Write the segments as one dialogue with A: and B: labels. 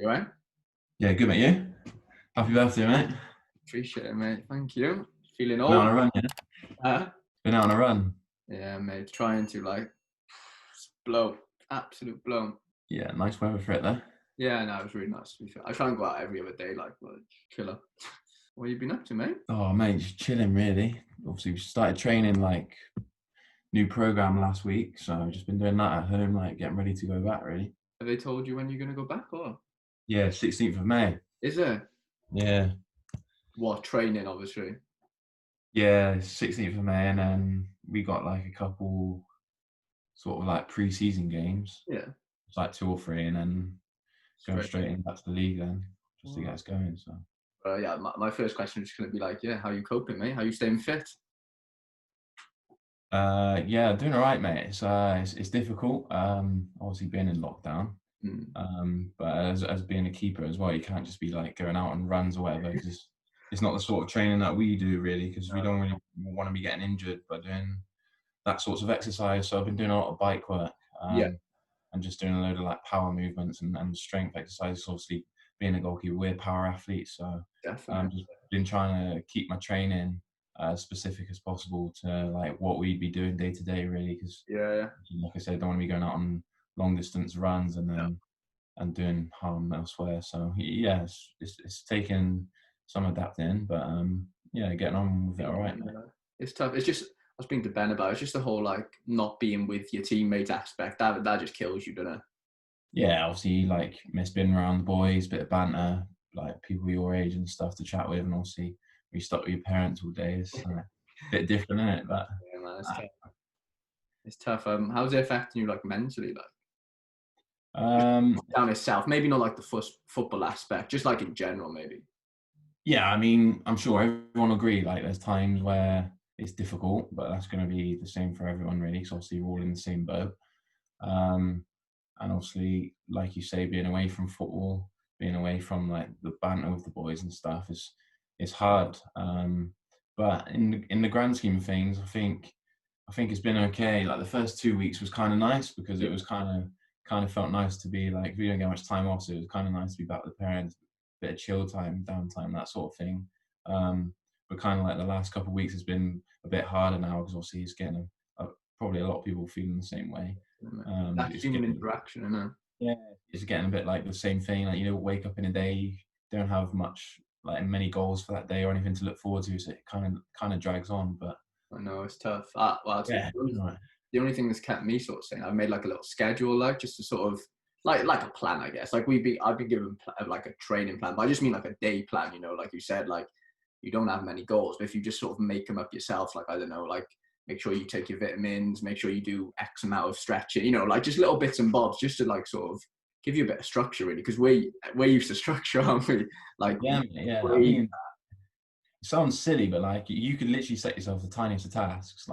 A: You right?
B: Yeah, good, mate. You? Happy birthday, mate.
A: Appreciate it, mate. Thank you. Feeling
B: Been out
A: old?
B: on a run, yeah?
A: Huh?
B: Been out on a run.
A: Yeah, mate. Trying to blow. Absolute blow.
B: Yeah, nice weather for it, though.
A: Yeah, no, it was really nice to be fair. I try and go out every other day, like killer. What have you been up to, mate?
B: Oh, mate, just chilling, really. Obviously, we started training, new program last week, so I've just been doing that at home, getting ready to go back, really.
A: Have they told you when you're gonna go back, or
B: Yeah, 16th of May.
A: is there?
B: Yeah.
A: What training, obviously.
B: Yeah, 16th of May, and then we got, a couple sort of, pre-season games.
A: Yeah.
B: It's 2 or 3, and then going
A: Straight.
B: straight in back to the league then, just to get us going, so.
A: Yeah, my first question is just gonna be how you coping, mate? How you staying fit?
B: Yeah, doing all right, mate. It's difficult. Obviously being in lockdown. But as being a keeper as well, you can't just be going out on runs or whatever, because it's not the sort of training that we do really, because we don't really want to be getting injured by doing that sorts of exercise. So I've been doing a lot of bike work,
A: Yeah,
B: and just doing a load of power movements and strength exercises. Obviously, being a goalkeeper, we're power athletes, so
A: definitely.
B: just been trying to keep my training as specific as possible to what we'd be doing day to day, really, because
A: Yeah.
B: like I said, I don't want to be going out on long distance runs and doing harm elsewhere. So yeah, it's taken some adapting, but yeah, getting on with it all right, mate.
A: It's tough. It's just I was speaking to Ben about it. It's just the whole not being with your teammates aspect. That just kills you, doesn't it?
B: Yeah, obviously miss being around the boys, bit of banter, people your age and stuff to chat with, and obviously we stuck with your parents all day. It's a bit different, isn't it? But
A: Yeah, man, it's tough. It's tough. How's it affecting you mentally? Down itself, maybe not the football aspect, just in general, maybe.
B: yeah, I mean, I'm sure everyone will agree. There's times where it's difficult, but that's going to be the same for everyone, really. Because obviously we're all in the same boat. And obviously, like you say, being away from football, being away from the banter with the boys and stuff is hard. But in the grand scheme of things, I think it's been okay. The first 2 weeks was kind of nice, because it was kind of felt nice to be we don't get much time off, so it was kind of nice to be back with the parents, bit of chill time, downtime, that sort of thing. But kind of the last couple of weeks has been a bit harder now, because obviously it's getting probably a lot of people feeling the same way.
A: That's human interaction, isn't it?
B: Yeah, it's getting a bit the same thing. Wake up in a day, you don't have much many goals for that day or anything to look forward to, so it kind of drags on. But
A: I know it's tough. Well,
B: yeah, right.
A: The only thing that's kept me sort of saying, I've made a little schedule, just to sort of like a plan, I guess. I've been given a training plan, but I just mean a day plan. Like you said, you don't have many goals, but if you just sort of make them up yourself, I don't know, make sure you take your vitamins, make sure you do X amount of stretching, just little bits and bobs, just to sort of give you a bit of structure, really, because we're used to structure, aren't we?
B: Yeah. I mean, it sounds silly, but you could literally set yourself the tiniest of tasks,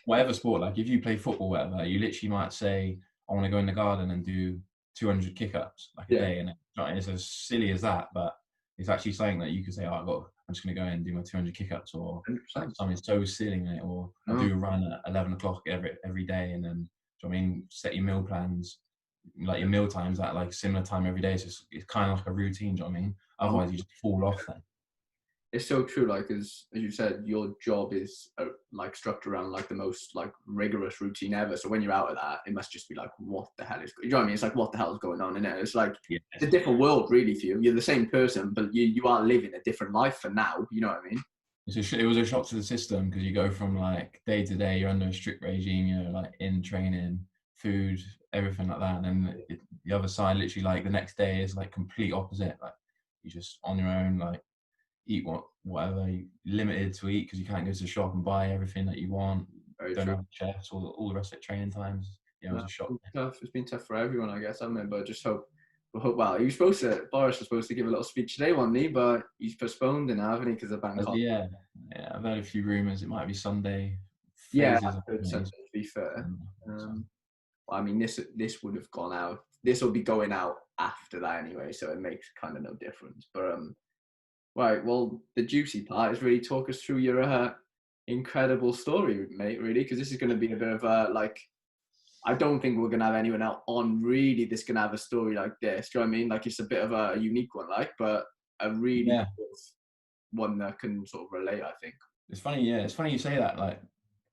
B: whatever sport. If you play football, whatever, you literally might say, I want to go in the garden and do 200 kick-ups a day, and it's as silly as that, but it's actually something that you could say, I'm just going to go in and do my 200 kick-ups, or something so silly, mate, or I do a run at 11 o'clock every day, and then, set your meal plans, your meal times at similar time every day, so it's kind of a routine, do you know what I mean? Otherwise you just fall off then.
A: It's so true, as you said, your job is structured around the most rigorous routine ever. So when you're out of that, it must just be what the hell is, you know what I mean? It's what the hell is going on in it? It's it's a different world, really, for you. You're the same person, but you are living a different life for now. You know what I mean?
B: It was a shock to the system, because you go from day to day, you're under a strict regime, in training, food, everything like that, and then the other side, literally the next day is complete opposite. You're just on your own, eat whatever you're limited to eat, because you can't go to the shop and buy everything that you want. Don't have chefs, all the rest of the training times. Yeah, it was a shock.
A: It's been tough for everyone, I guess. I remember, just hope. Well, Boris was supposed to give a little speech today, wasn't he? But he's postponed it now, haven't he? Because of bank holiday.
B: Yeah. I've heard a few rumours it might be Sunday.
A: Yeah, Sunday, to be fair. I mean, this would have gone out. This will be going out after that anyway, so it makes kind of no difference. But right, well, the juicy part is really talk us through your incredible story, mate. Really, because this is going to be a bit of I don't think we're gonna have anyone else on really that's gonna have a story like this. Do you know what I mean? Like it's a bit of a unique one, like, but a really
B: Yeah,
A: sort of one that can sort of relate, I think.
B: it's funny. Yeah, it's funny you say that. Like,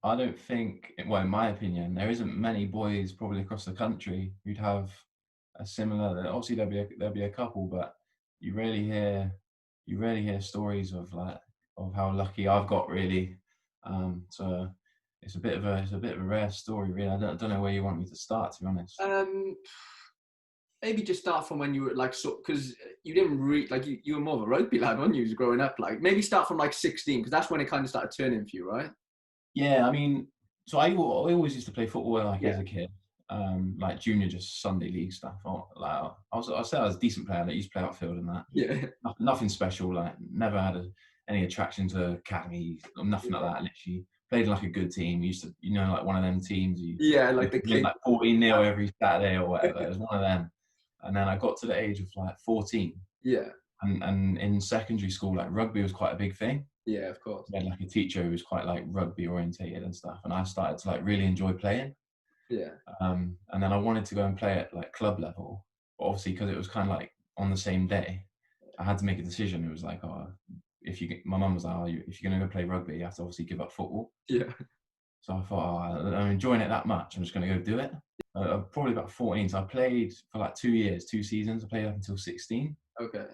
B: I don't think, well, in my opinion, there isn't many boys probably across the country who'd have a similar. Obviously, there'll be a couple, but you rarely hear you rarely hear stories of like of how lucky I've got really. So it's a bit of a rare story, really. I don't know where you want me to start, to be honest.
A: Um, Maybe just start from when you were like, so because you didn't read like you were more of a rugby lad, weren't you? Growing up, like maybe start from like 16 because that's when it kind of started turning for you, right?
B: Yeah, I mean, so I always used to play football like
A: Yeah,
B: as a kid, like junior, just Sunday league stuff. Or, like I say I was a decent player. Like, used to play outfield and that.
A: yeah,
B: Nothing special. Like never had any attraction to academy. Nothing like that. Literally played like a good team. Used to, like one of them teams.
A: yeah,
B: You
A: like the
B: win
A: kid.
B: like 14-0 every Saturday or whatever. It was one of them. And then I got to the age of like 14,
A: Yeah,
B: and in secondary school, like rugby was quite a big thing.
A: yeah, of course.
B: We had like a teacher who was quite like rugby orientated and stuff, and I started to like really enjoy playing.
A: Yeah,
B: And then I wanted to go and play at like club level, but obviously because it was kind of like on the same day, I had to make a decision. It was like, oh, my mum was like, oh, if you're gonna go play rugby, you have to obviously give up football.
A: yeah.
B: So I thought, oh, I'm enjoying it that much, I'm just gonna go do it. Probably about 14, so I played for like 2 years, 2 seasons. I played up until 16.
A: Okay.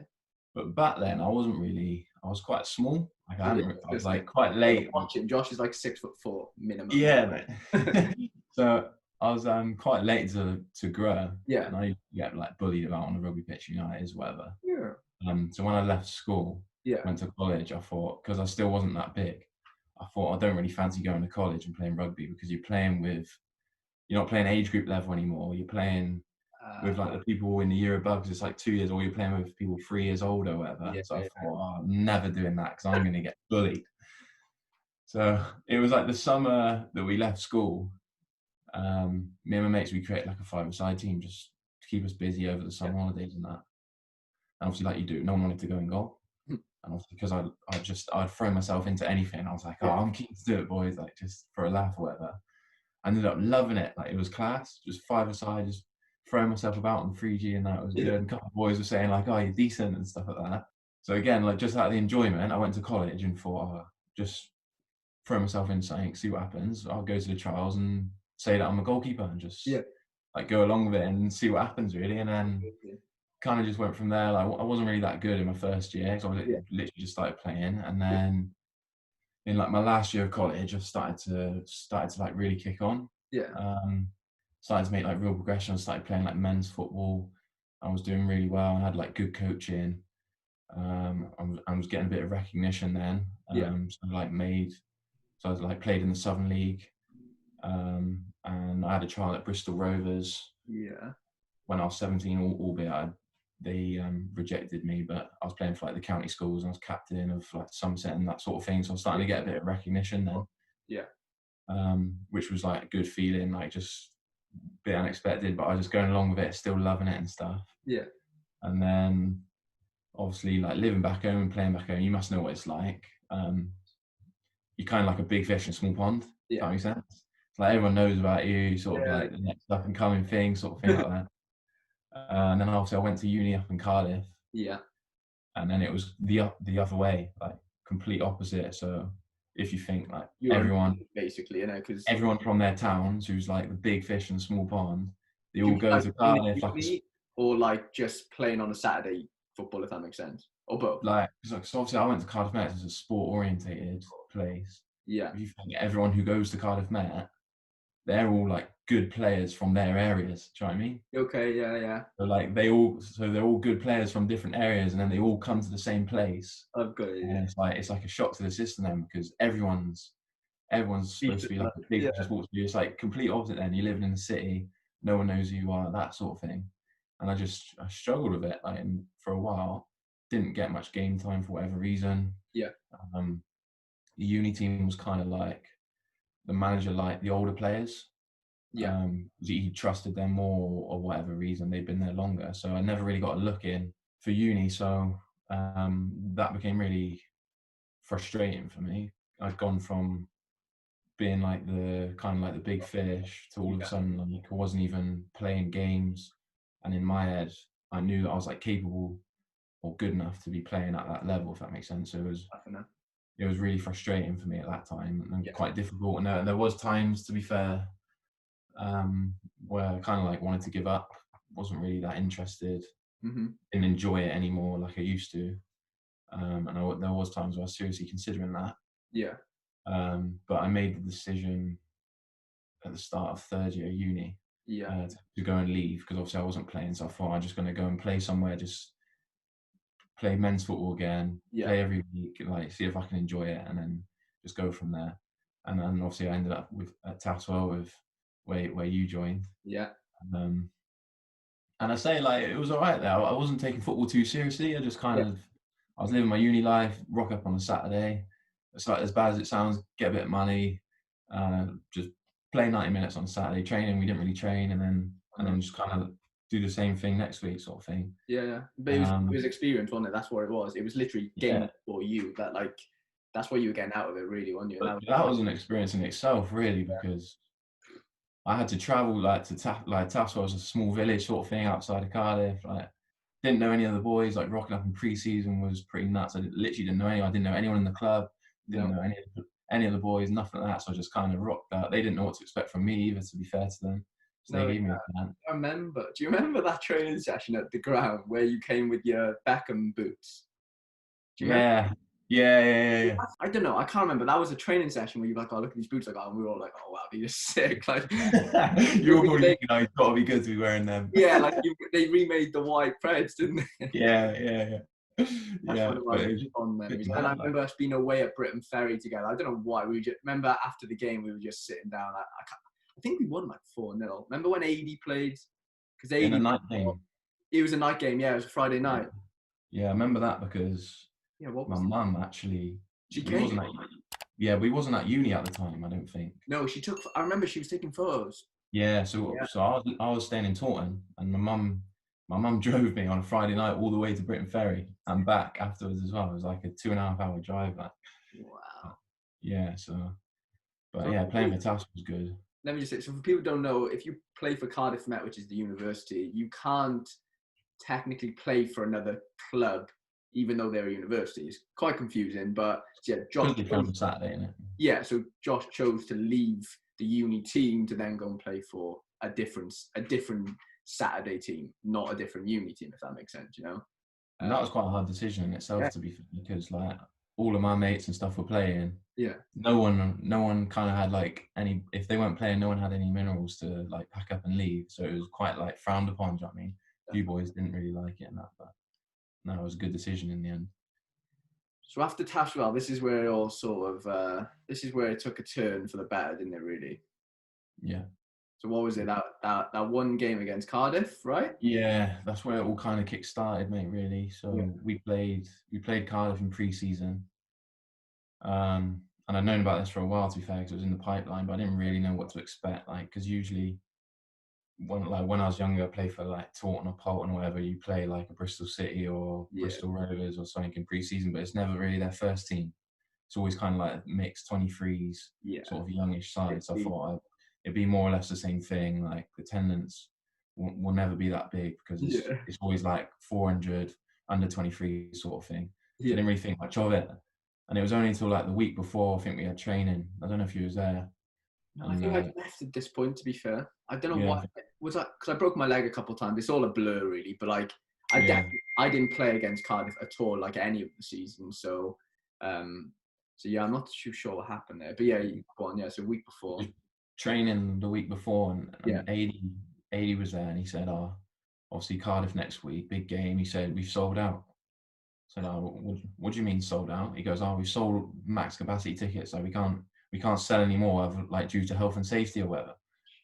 B: But back then, I was quite small. Like
A: Yeah,
B: I was
A: just say,
B: like quite late.
A: watching Josh is like 6'4" minimum.
B: Yeah, mate. So I was quite late to grow,
A: Yeah.
B: and I get like bullied about on the rugby pitch, it is whatever.
A: Yeah.
B: So when I left school,
A: Yeah.
B: went to college, I thought, because I still wasn't that big, I thought I don't really fancy going to college and playing rugby, because you're not playing age group level anymore. You're playing
A: Uh,
B: with like the people in the year above, because it's like 2 years, or you're playing with people 3 years older or whatever.
A: yeah.
B: So I
A: Yeah.
B: thought, oh, I'm never doing that because I'm going to get bullied. So it was like the summer that we left school. Me and my mates, we created like a five-a-side team just to keep us busy over the
A: Yeah.
B: summer holidays and that. And obviously, like you do, no one wanted to go and goal. And obviously, because I'd throw myself into anything. I was like, oh,
A: Yeah.
B: I'm keen to do it, boys, like just for a laugh or whatever. I ended up loving it. Like it was class, just five-a-side, just throwing myself about on 3G, and that was
A: Yeah.
B: good. And a couple of boys were saying like, oh, you're decent and stuff like that. So again, like just out of the enjoyment, I went to college and thought, oh, just throw myself into something, see what happens. I'll go to the trials and say that I'm a goalkeeper and just
A: Yeah.
B: like go along with it and see what happens really. And then kind of just went from there. Like I wasn't really that good in my first year, so I
A: Yeah.
B: literally just started playing. And then in like my last year of college, I started to like really kick on.
A: Yeah.
B: Um, Started to make like real progression. I started playing like men's football. I was doing really well. I had like good coaching. I was getting a bit of recognition then.
A: Yeah.
B: So I was like played in the Southern League, and I had a trial at Bristol Rovers
A: Yeah.
B: when I was 17. Albeit they rejected me, but I was playing for like the county schools, and I was captain of like Somerset and that sort of thing. So I was starting to get a bit of recognition then,
A: Yeah.
B: which was like a good feeling, like just a bit unexpected, but I was just going along with it, still loving it and stuff.
A: Yeah.
B: And then obviously like living back home and playing back home, you must know what it's like. You're kind of like a big fish in a small pond. If
A: Yeah.
B: that makes sense. It's like everyone knows about you, sort of
A: Yeah.
B: like the next up and coming thing, sort of thing like that. And then obviously I went to uni up in Cardiff,
A: Yeah.
B: and then it was the other way, like complete opposite. So if you think like
A: You were basically, because
B: everyone from their towns who's like the big fish in a small pond, they
A: you
B: all
A: mean
B: go
A: like
B: to
A: in the
B: Cardiff like
A: uni or like just playing on a Saturday football, if that makes sense, or both.
B: so obviously I went to Cardiff Met as a sport orientated place.
A: Yeah.
B: If you think everyone who goes to Cardiff Met, they're all like good players from their areas. Do you know what I mean?
A: Okay. Yeah. Yeah.
B: So like they're all good players from different areas, and then they all come to the same place.
A: I've got it.
B: And
A: Yeah.
B: it's like a shock to the system then, because everyone's supposed to be like a big
A: Yeah.
B: sports view. It's like complete opposite then. You're living in the city, no one knows who you are, that sort of thing. And I struggled with it, like, and for a while, didn't get much game time for whatever reason.
A: Yeah.
B: Um, the uni team was kind of like the manager, like the older players.
A: Yeah.
B: He trusted them more or whatever reason. They'd been there longer, so I never really got a look in for uni. So that became really frustrating for me. I'd gone from being like the kind of like the big fish to all of a sudden like I wasn't even playing games, and in my head I knew that I was like capable or good enough to be playing at that level, if that makes sense. So it was really frustrating for me at that time and quite difficult. And there was times, to be fair, where I kind of like wanted to give up, wasn't really that interested, didn't enjoy it anymore like I used to. And there was times where I was seriously considering that.
A: Yeah.
B: But I made the decision at the start of third year uni to go and leave, because obviously I wasn't playing, so I thought I'm just going to go and play somewhere, just play men's football again, play every week, like see if I can enjoy it, and then just go from there. And then obviously I ended up at Taswell with where you joined.
A: Yeah.
B: And I say like it was all right there. I wasn't taking football too seriously. I just kind of I was living my uni life, rock up on a Saturday. It's like, as bad as it sounds, get a bit of money, just play 90 minutes on Saturday. Training, we didn't really train, and then just kind of do the same thing next week, sort of thing.
A: Yeah. But it was experience, wasn't it? That's what it was. It was literally game for you. That like that's what you were getting out of it, really, wasn't you?
B: But that was an experience in itself, really, because I had to travel like to Taswell was a small village sort of thing outside of Cardiff. Like, didn't know any of the boys. Like, rocking up in pre-season was pretty nuts. I literally didn't know anyone. I didn't know anyone in the club. Didn't know any of the boys. Nothing like that. So I just kind of rocked out. They didn't know what to expect from me either, to be fair to them. So they gave me a plan.
A: I remember. Do you remember that training session at the ground where you came with your Beckham boots?
B: Do you remember? Yeah.
A: I don't know. I can't remember. That was a training session where you were like, oh, look at these boots I got. And we were all like, oh, wow, these are sick. Like,
B: you were probably thinking, oh, you've got to be good to be wearing them.
A: Yeah, like they remade the white Preds, didn't they?
B: Yeah.
A: That's one of my fond memories. And I remember us being away at Britain Ferry together. I don't know why. Remember after the game, we were just sitting down. I think we won like 4-0. Remember when AD played? Because AD,
B: in a night game.
A: It was a night game. Yeah, it was a Friday night.
B: Yeah, I remember that because my mum actually.
A: She came.
B: We wasn't at uni at the time, I don't think.
A: No, I remember she was taking photos.
B: Yeah, so I was staying in Taunton, and my mum drove me on a Friday night all the way to Britain Ferry and back afterwards as well. It was like a 2.5 hour drive back.
A: Wow.
B: Yeah, playing for Taswell was good.
A: Let me just say, so for people who don't know, if you play for Cardiff Met, which is the university, you can't technically play for another club, even though they're a university. It's quite confusing, but Josh
B: chose on Saturday, isn't it?
A: Yeah, so Josh chose to leave the uni team to then go and play for a different Saturday team, not a different uni team, if that makes sense, you know?
B: And that was quite a hard decision in itself, to be fair, because like all of my mates and stuff were playing.
A: Yeah.
B: No one kind of had like any, if they weren't playing, no one had any minerals to like pack up and leave. So it was quite like frowned upon, do you know what I mean? You boys didn't really like it and that, but no, it was a good decision in the end.
A: So after Taswell, this is where it all sort of, this is where it took a turn for the better, didn't it, really?
B: Yeah.
A: So what was it, that one game against Cardiff, right?
B: Yeah, that's where it all kind of kick-started, mate, really. So we played Cardiff in pre-season. And I'd known about this for a while, to be fair, because it was in the pipeline, but I didn't really know what to expect, like, because usually when I was younger, I played for like Taunton or Bolton or whatever, you play like a Bristol City or Bristol Rovers or something in pre-season, but it's never really their first team. It's always kind of like mixed 23s, sort of youngish side. So I thought it'd be more or less the same thing. Like the attendance will never be that big because it's always like 400 under 23 sort of thing. So I didn't really think much of it. And it was only until like the week before, I think we had training. I don't know if you was there.
A: No, I think I'd left at this point, to be fair. I don't know why. Was that because I broke my leg a couple of times? It's all a blur, really. But like, I didn't play against Cardiff at all, like any of the seasons. So, I'm not too sure what happened there. But go on. Yeah, so week before.
B: Training the week before, and 80 was there, and he said, "Oh, obviously Cardiff next week, big game." He said, "We've sold out." I said, "Oh, what do you mean sold out?" He goes, "Oh, we've sold max capacity tickets, so we can't sell any more, like due to health and safety or whatever."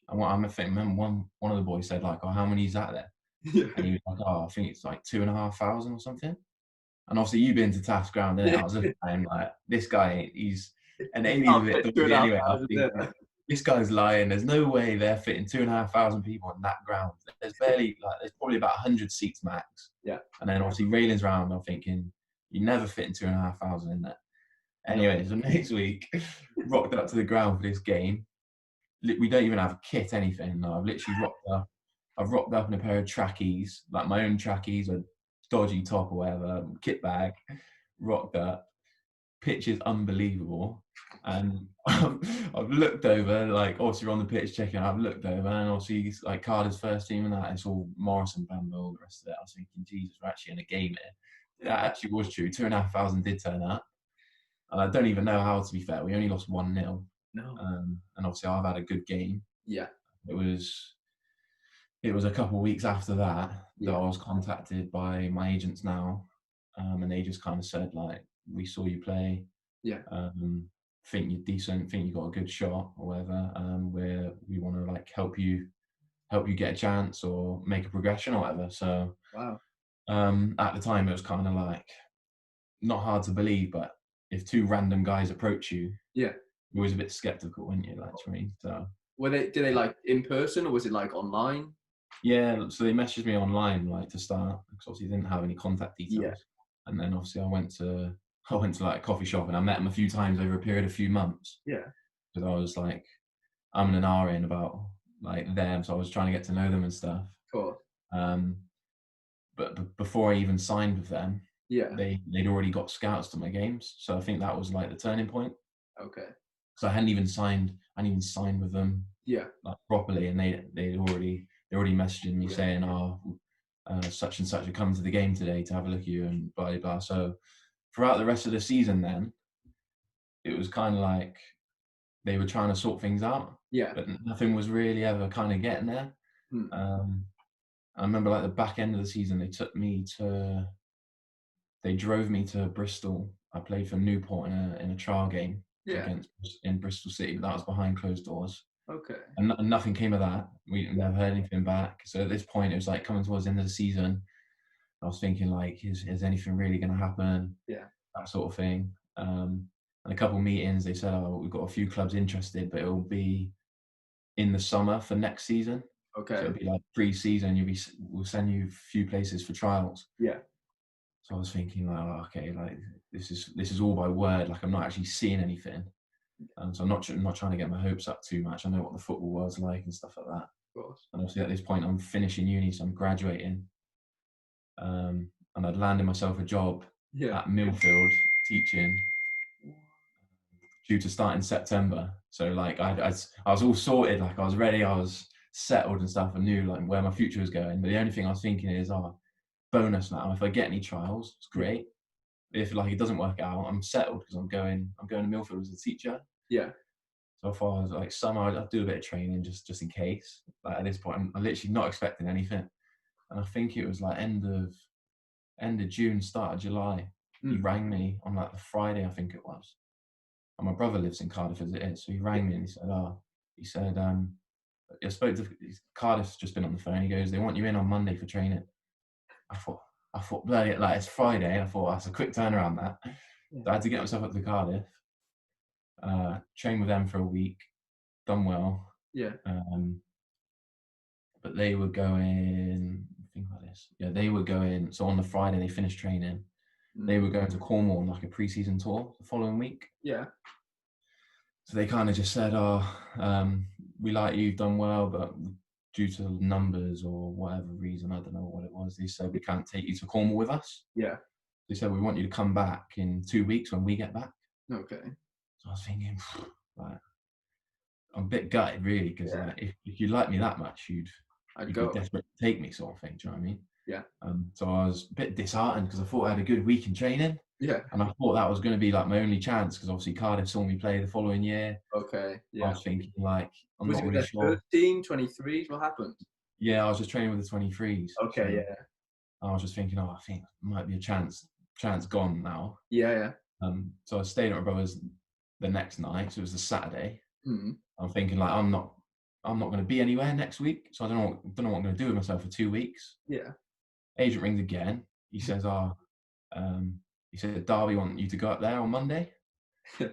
B: And I remember one of the boys said like, "Oh, how many is that there?" And he was like, "Oh, I think it's like 2,500 or something." And obviously you've been to Taft Ground, and I was looking at him like, this guy, he's an alien of it. Anyway, this guy's lying. There's no way they're fitting 2,500 people on that ground. There's probably about 100 seats max.
A: Yeah.
B: And then obviously railings round. I'm thinking, you're never fitting 2,500 in there.
A: No.
B: Anyway, so next week, rocked up to the ground for this game. We don't even have a kit, anything. No, I've literally rocked up. I've rocked up in a pair of trackies, like my own trackies, a dodgy top or whatever, kit bag. Rocked up. Pitch is unbelievable. And I've looked over, like, obviously we're on the pitch checking. I've looked over, and obviously, like, Cardiff's first team and that, it's all Morrison, Bambo, all the rest of it. I was thinking, Jesus, we're actually in a game here. That actually was true. 2,500 did turn up. And I don't even know how, to be fair. We only lost 1-0.
A: No.
B: And obviously, I've had a good game.
A: Yeah.
B: It was a couple of weeks after that
A: Yeah.
B: I was contacted by my agents now, and they just kind of said, like, we saw you play.
A: Yeah.
B: Think you're decent. Think you got a good shot or whatever. We want to, like, help you get a chance or make a progression or whatever. So
A: Wow.
B: at the time, it was kind of like not hard to believe, but if two random guys approach you,
A: Yeah.
B: you're always a bit skeptical, weren't you? Like, to me. So
A: Did they like in person, or was it like online?
B: yeah, so they messaged me online, like, to start, because obviously they didn't have any contact details.
A: Yeah.
B: And then obviously I went to like a coffee shop, and I met them a few times over a period of a few months.
A: Yeah.
B: Because I was like, I'm an hour in about, like, them, so I was trying to get to know them and stuff.
A: Of course.
B: But before I even signed with them,
A: Yeah.
B: they'd already got scouts to my games, so I think that was like the turning point.
A: Okay.
B: So I hadn't even signed with them,
A: Yeah.
B: like, properly, and they're already messaging me
A: Yeah.
B: saying, such and such are coming to the game today to have a look at you, and blah blah blah. So throughout the rest of the season, then it was kind of like they were trying to sort things out,
A: Yeah.
B: but nothing was really ever kind of getting there. I remember, like, the back end of the season, they drove me to Bristol. I played for Newport in a trial game in Bristol City, but that was behind closed doors.
A: Okay.
B: And nothing came of that. We never heard anything back. So at this point, it was like coming towards the end of the season. I was thinking, like, is anything really going to happen?
A: Yeah.
B: That sort of thing. And a couple of meetings, they said, we've got a few clubs interested, but it will be in the summer for next season.
A: Okay.
B: So it'll be like pre-season. We'll send you a few places for trials.
A: Yeah.
B: So I was thinking, like, okay, like, this is all by word. Like, I'm not actually seeing anything. So I'm not trying to get my hopes up too much. I know what the football world's like and stuff like that.
A: Of course.
B: And obviously at this point, I'm finishing uni, so I'm graduating. And I'd landed myself a job at Millfield teaching, due to start in September. So, like, I was all sorted, like, I was ready, I was settled and stuff. I knew, like, where my future was going. But the only thing I was thinking is, bonus now. If I get any trials, it's great. If, like, it doesn't work out, I'm settled because I'm going to Millfield as a teacher.
A: Yeah.
B: So if I was like summer, I'd do a bit of training just in case. Like, at this point, I'm literally not expecting anything. And I think it was like end of June, start of July. He rang me on, like, the Friday, I think it was. And my brother lives in Cardiff as it is, so he rang me and he said, I spoke to Cardiff's just been on the phone. He goes, they want you in on Monday for training. I thought, bloody, like, it's Friday. I thought, that's a quick turnaround, that. So I had to get myself up to Cardiff, train with them for a week, done well.
A: Yeah.
B: But they were going, think about this. Yeah, they were going, so on the Friday they finished training. They were going to Cornwall on, like, a pre-season tour the following week.
A: Yeah.
B: So they kind of just said, we like you, you've done well, but due to numbers or whatever reason, I don't know what it was, they said, we can't take you to Cornwall with us.
A: Yeah.
B: They said, we want you to come back in 2 weeks when we get back.
A: Okay.
B: So I was thinking, like, I'm a bit gutted, really, because if you like me that much, you'd be desperate to take me, sort of thing. Do you know what I mean?
A: Yeah.
B: So I was a bit disheartened because I thought I had a good week in training.
A: Yeah.
B: And I thought that was going to be, like, my only chance, because obviously Cardiff saw me play the following year.
A: Okay. Yeah.
B: I was thinking, like, I'm
A: was
B: not
A: it
B: really sure.
A: 13, 23s? What happened?
B: Yeah, I was just training with the 23s.
A: Okay.
B: So
A: yeah.
B: I was just thinking, I think it might be a chance gone now.
A: Yeah. Yeah.
B: So I stayed at my brother's the next night. So it was the Saturday.
A: Mm-hmm.
B: I'm thinking, like, I'm not going to be anywhere next week, so I don't know what I'm going to do with myself for 2 weeks.
A: Yeah.
B: Agent rings again. He says, he said, Derby want you to go up there on Monday. So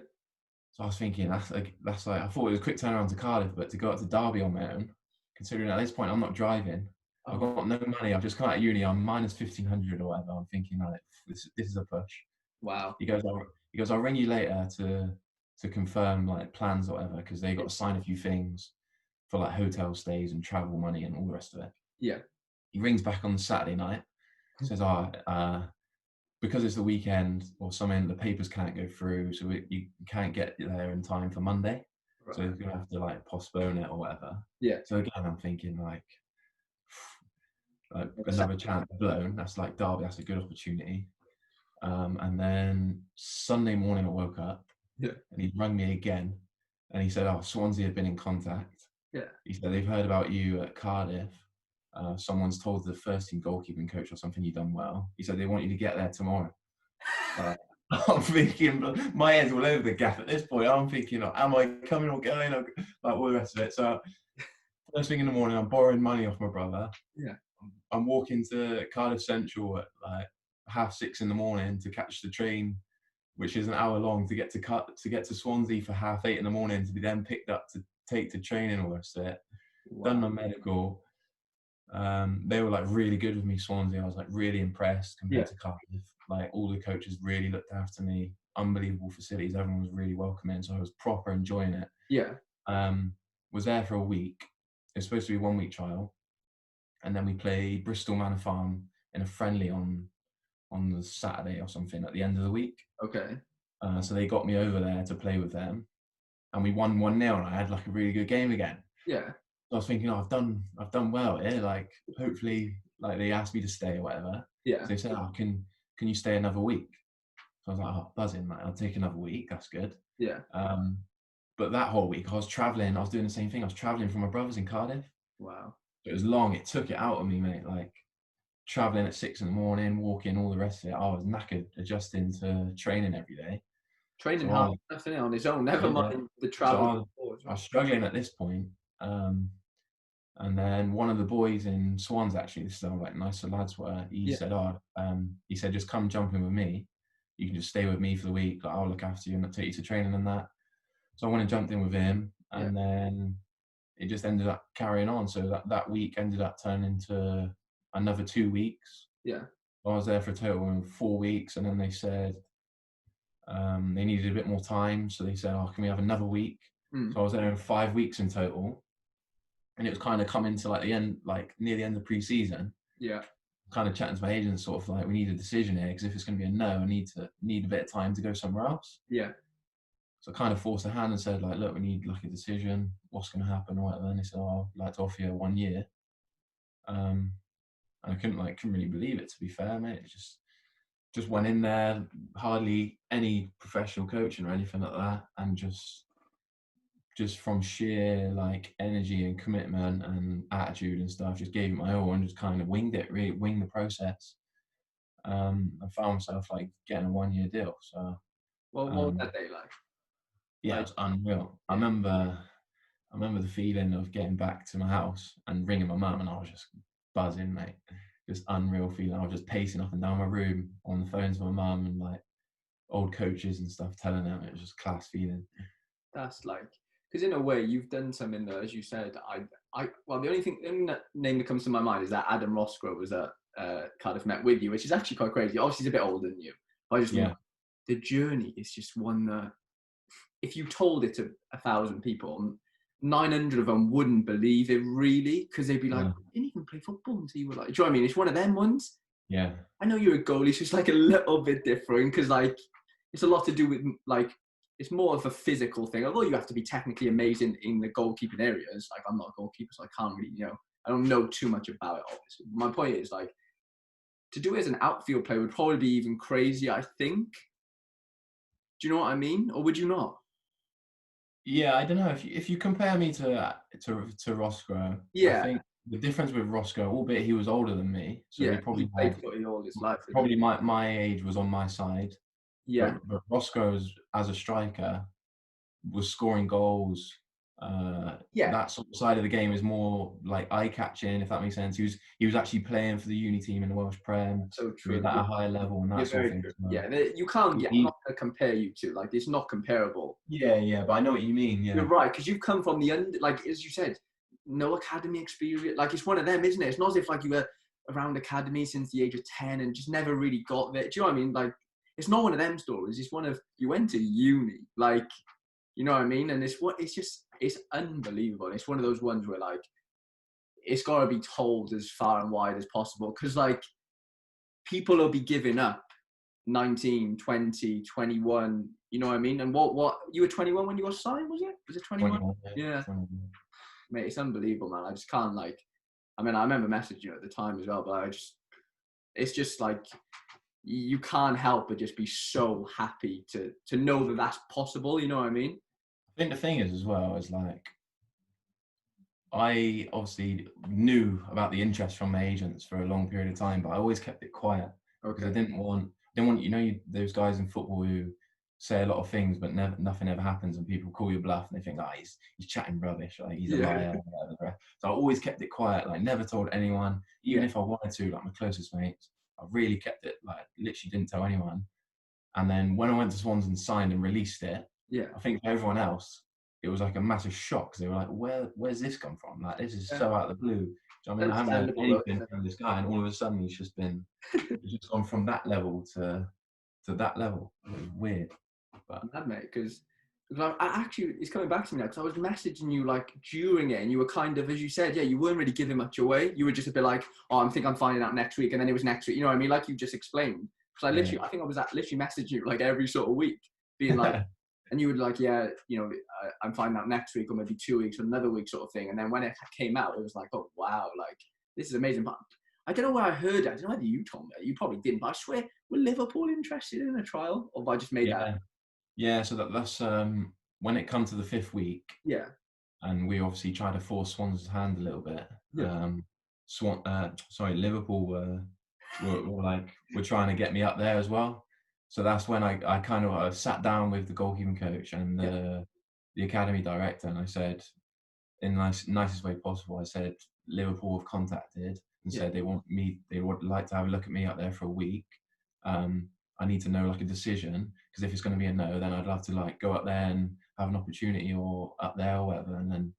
B: I was thinking, that's like, I thought it was a quick turnaround to Cardiff, but to go up to Derby on my own, considering at this point I'm not driving, I've got no money. I've just come out of uni. I'm minus 1,500 or whatever. I'm thinking, like, this is a push.
A: Wow.
B: I'll ring you later to confirm like plans or whatever, because they got to sign a few things for like hotel stays and travel money and all the rest of it.
A: Yeah.
B: He rings back on the Saturday night, says, because it's the weekend or something, the papers can't go through, so you can't get there in time for Monday.
A: Right.
B: So you're gonna have to like postpone it or whatever.
A: Yeah.
B: So again, I'm thinking like another chance blown. That's like Derby. That's a good opportunity. And then Sunday morning I woke up,
A: Yeah.
B: and he rang me again, and he said, "Oh, Swansea have been in contact."
A: Yeah.
B: He said they've heard about you at Cardiff. Someone's told the first team goalkeeping coach or something you've done well. He said they want you to get there tomorrow. I'm thinking, my head's all over the gaff at this point. I'm thinking, am I coming or going? Like all the rest of it. So first thing in the morning, I'm borrowing money off my brother.
A: Yeah.
B: I'm walking to Cardiff Central at like 6:30 in the morning to catch the train, which is an hour long to get to Swansea for 8:30 in the morning to be then picked up to take to training all the rest of it.
A: Wow.
B: Done my medical. They were like really good with me, Swansea. I was like really impressed compared to Cardiff. Like all the coaches really looked after me. Unbelievable facilities. Everyone was really welcoming, so I was proper enjoying it.
A: Yeah.
B: Was there for a week. It was supposed to be a 1-week trial, and then we played Bristol Manor Farm in a friendly on the Saturday or something at the end of the week.
A: Okay.
B: So they got me over there to play with them, and we won 1-0, and I had like a really good game again.
A: Yeah.
B: I was thinking, I've done well here. Like, hopefully, like they asked me to stay or whatever.
A: Yeah.
B: So they said, can you stay another week? So I was like, buzzing, like, I'll take another week. That's good.
A: Yeah.
B: But that whole week, I was traveling. I was doing the same thing. I was traveling from my brother's in Cardiff.
A: Wow.
B: It was long. It took it out of me, mate. Like, traveling at 6 in the morning, walking, all the rest of it. I was knackered adjusting to training every day.
A: Training hard, nothing on his own. Never mind the travel.
B: So I was struggling at this point. And then one of the boys in Swansea, actually, this is how like nicer lads were. He said, he said, just come jump in with me. You can just stay with me for the week. Like, I'll look after you and I'll take you to training and that. So I went and jumped in with him, and then it just ended up carrying on. So that week ended up turning into another 2 weeks.
A: Yeah.
B: I was there for a total of 4 weeks, and then they said they needed a bit more time. So they said, can we have another week? So I was there in 5 weeks in total. And it was kind of coming to like the end, like near the end of pre-season.
A: Yeah.
B: Kind of chatting to my agent, sort of like, we need a decision here, because if it's going to be a no, I need a bit of time to go somewhere else.
A: Yeah.
B: So I kind of forced a hand and said, like, look, we need like a decision. What's going to happen or whatever. And they said, I'd like to offer you 1 year. And I couldn't really believe it, to be fair, mate. It just went in there, hardly any professional coaching or anything like that, and just from sheer like energy and commitment and attitude and stuff, just gave it my all and just kind of winged the process. I found myself like getting a 1-year deal. So
A: what was that day like?
B: Yeah, it's unreal. I remember the feeling of getting back to my house and ringing my mum, and I was just buzzing, mate. Just unreal feeling. I was just pacing up and down my room on the phone to my mum and like old coaches and stuff, telling them. It was just class feeling.
A: That's like, because in a way you've done something that, as you said, well, the only name that comes to my mind is that Adam Roscoe was at Cardiff Met with you, which is actually quite crazy. Obviously, he's a bit older than you, but I just think the journey is just one that, if you told it to 1,000 people, 900 of them wouldn't believe it, really, because they'd be like, "You didn't even play football until you were like," do you know what I mean? It's one of them ones.
B: Yeah.
A: I know you're a goalie, so it's like a little bit different, because like it's a lot to do with like, it's more of a physical thing. Although you have to be technically amazing in the goalkeeping areas. Like, I'm not a goalkeeper, so I can't really, I don't know too much about it, obviously. My point is, like, to do it as an outfield player would probably be even crazier, I think. Do you know what I mean? Or would you not?
B: Yeah, I don't know. If you compare me to Roscoe, I think the difference with Roscoe, albeit he was older than me, so he probably
A: played footy all his life.
B: Probably my age was on my side.
A: Yeah.
B: But Roscoe, as a striker, was scoring goals. That sort of side of the game is more like eye-catching, if that makes sense. He was actually playing for the uni team in the Welsh Prem.
A: So true.
B: At a higher level and that sort of thing.
A: So, you can't. I'm not going to compare you to. Like, it's not comparable.
B: Yeah, but I know what you mean. Yeah.
A: You're right, because you've come from like, as you said, no academy experience. Like, it's one of them, isn't it? It's not as if like you were around academy since the age of 10 and just never really got there. Do you know what I mean? Like, it's not one of them stories. It's one of, you went to uni, like, you know what I mean? And it's unbelievable. And it's one of those ones where like, it's got to be told as far and wide as possible. Cause like people will be giving up 19, 20, 21, you know what I mean? And what, you were 21 when you got signed, was it? Was it 21?
B: 21,
A: Yeah.
B: 21.
A: Mate, it's unbelievable, man. I just can't like, I mean, I remember messaging you at the time as well, but it's just like, you can't help but just be so happy to know that that's possible. You know what I mean?
B: I think the thing is as well is like, I obviously knew about the interest from my agents for a long period of time, but I always kept it quiet because I didn't want, those guys in football who say a lot of things, but nothing ever happens, and people call you bluff and they think, he's chatting rubbish, like he's a liar, or whatever. So I always kept it quiet, like never told anyone, even if I wanted to, like my closest mates. I really kept it, like literally didn't tell anyone. And then when I went to Swansea and signed and released it, I think for everyone else, it was like a massive shock because they were like, where's this come from? Like, this is so out of the blue. So, I mean, I haven't heard anything from this guy, and all of a sudden he's just gone from that level to that level. It was weird. But
A: mad, mate, because I actually, it's coming back to me now because I was messaging you like during it, and you were kind of, as you said, you weren't really giving much away. You were just a bit like, I think I'm finding out next week, and then it was next week. You know what I mean? Like you just explained. Because I think I was literally messaging you like every sort of week, being like, and you would like, I'm finding out next week or maybe 2 weeks or another week sort of thing. And then when it came out, it was like, oh wow, like this is amazing. But I don't know where I heard it. I don't know whether you told me. You probably didn't, but I swear, were Liverpool interested in a trial, or have I just made that?
B: Yeah, so that's when it comes to the 5th week.
A: Yeah.
B: And we obviously tried to force Swansea's hand a little bit.
A: Yeah.
B: Liverpool were like, we're trying to get me up there as well. So that's when I kind of sat down with the goalkeeping coach and the academy director, and I said, in the nicest way possible, I said, Liverpool have contacted and said they would like to have a look at me up there for a week. I need to know like a decision, because if it's going to be a no, then I'd love to like go up there and have an opportunity, or up there or whatever. And then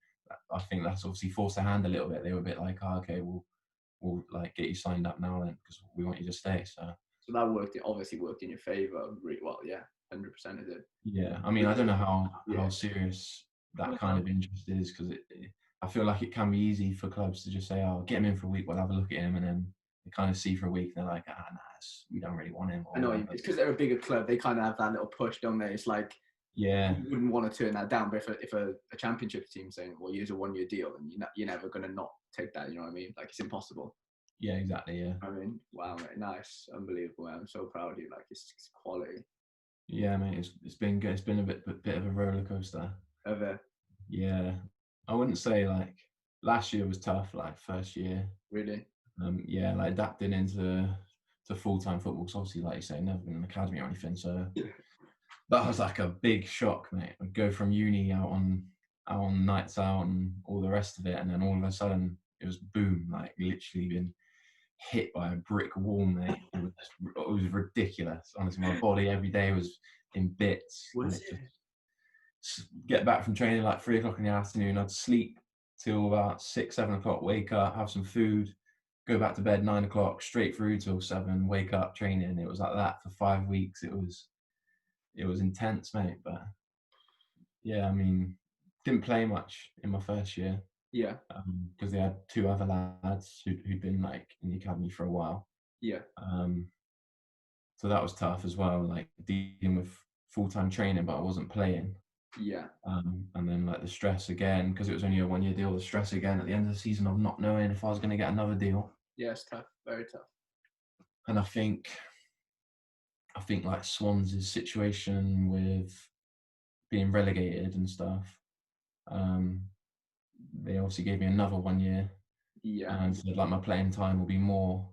B: I think that's obviously forced their hand a little bit. They were a bit like, okay, we'll like get you signed up now then, because we want you to stay. So
A: that worked. It obviously worked in your favour really well. Yeah, 100% it did.
B: Yeah, I mean, I don't know how serious that kind of interest is, because I feel like it can be easy for clubs to just say, "Oh, get him in for a week, we'll have a look at him," and then they kind of see for a week, and they're like, "Ah, nah, we don't really want him."
A: I know, it's because they're a bigger club. They kind of have that little push, don't they? It's like, you wouldn't want to turn that down. But if a championship team saying, "Well, here's a 1-year deal," then you're never going to not take that. You know what I mean? Like, it's impossible.
B: Yeah, exactly. Yeah.
A: I mean, wow, mate, nice, unbelievable. I'm so proud of you. Like, it's quality.
B: Yeah, mate, it's been good. It's been a bit of a roller coaster.
A: Ever?
B: Yeah, I wouldn't say like last year was tough. Like first year.
A: Really?
B: Yeah, like adapting into full-time football. Because obviously, like you say, never been in an academy or anything. So that was like a big shock, mate. I'd go from uni out on nights out and all the rest of it, and then all of a sudden it was boom, like literally been hit by a brick wall, mate. It was ridiculous. Honestly, my body every day was in bits.
A: Was it?
B: Get back from training like 3 o'clock in the afternoon. I'd sleep till about 6, 7 o'clock. Wake up, have some food, go back to bed 9 o'clock, straight through till 7. Wake up, training. It was like that for 5 weeks. It was intense, mate. But yeah, I mean, didn't play much in my first year.
A: Yeah.
B: Because they had 2 other lads who'd been like in the academy for a while.
A: Yeah.
B: So that was tough as well, like dealing with full-time training, but I wasn't playing.
A: Yeah.
B: And then like the stress again, because it was only a 1-year deal, the stress again at the end of the season of not knowing if I was going to get another deal.
A: Yeah, it's tough, very tough.
B: And I think like Swansea's situation with being relegated and stuff, they obviously gave me another 1 year.
A: Yeah.
B: And said like my playing time will be more,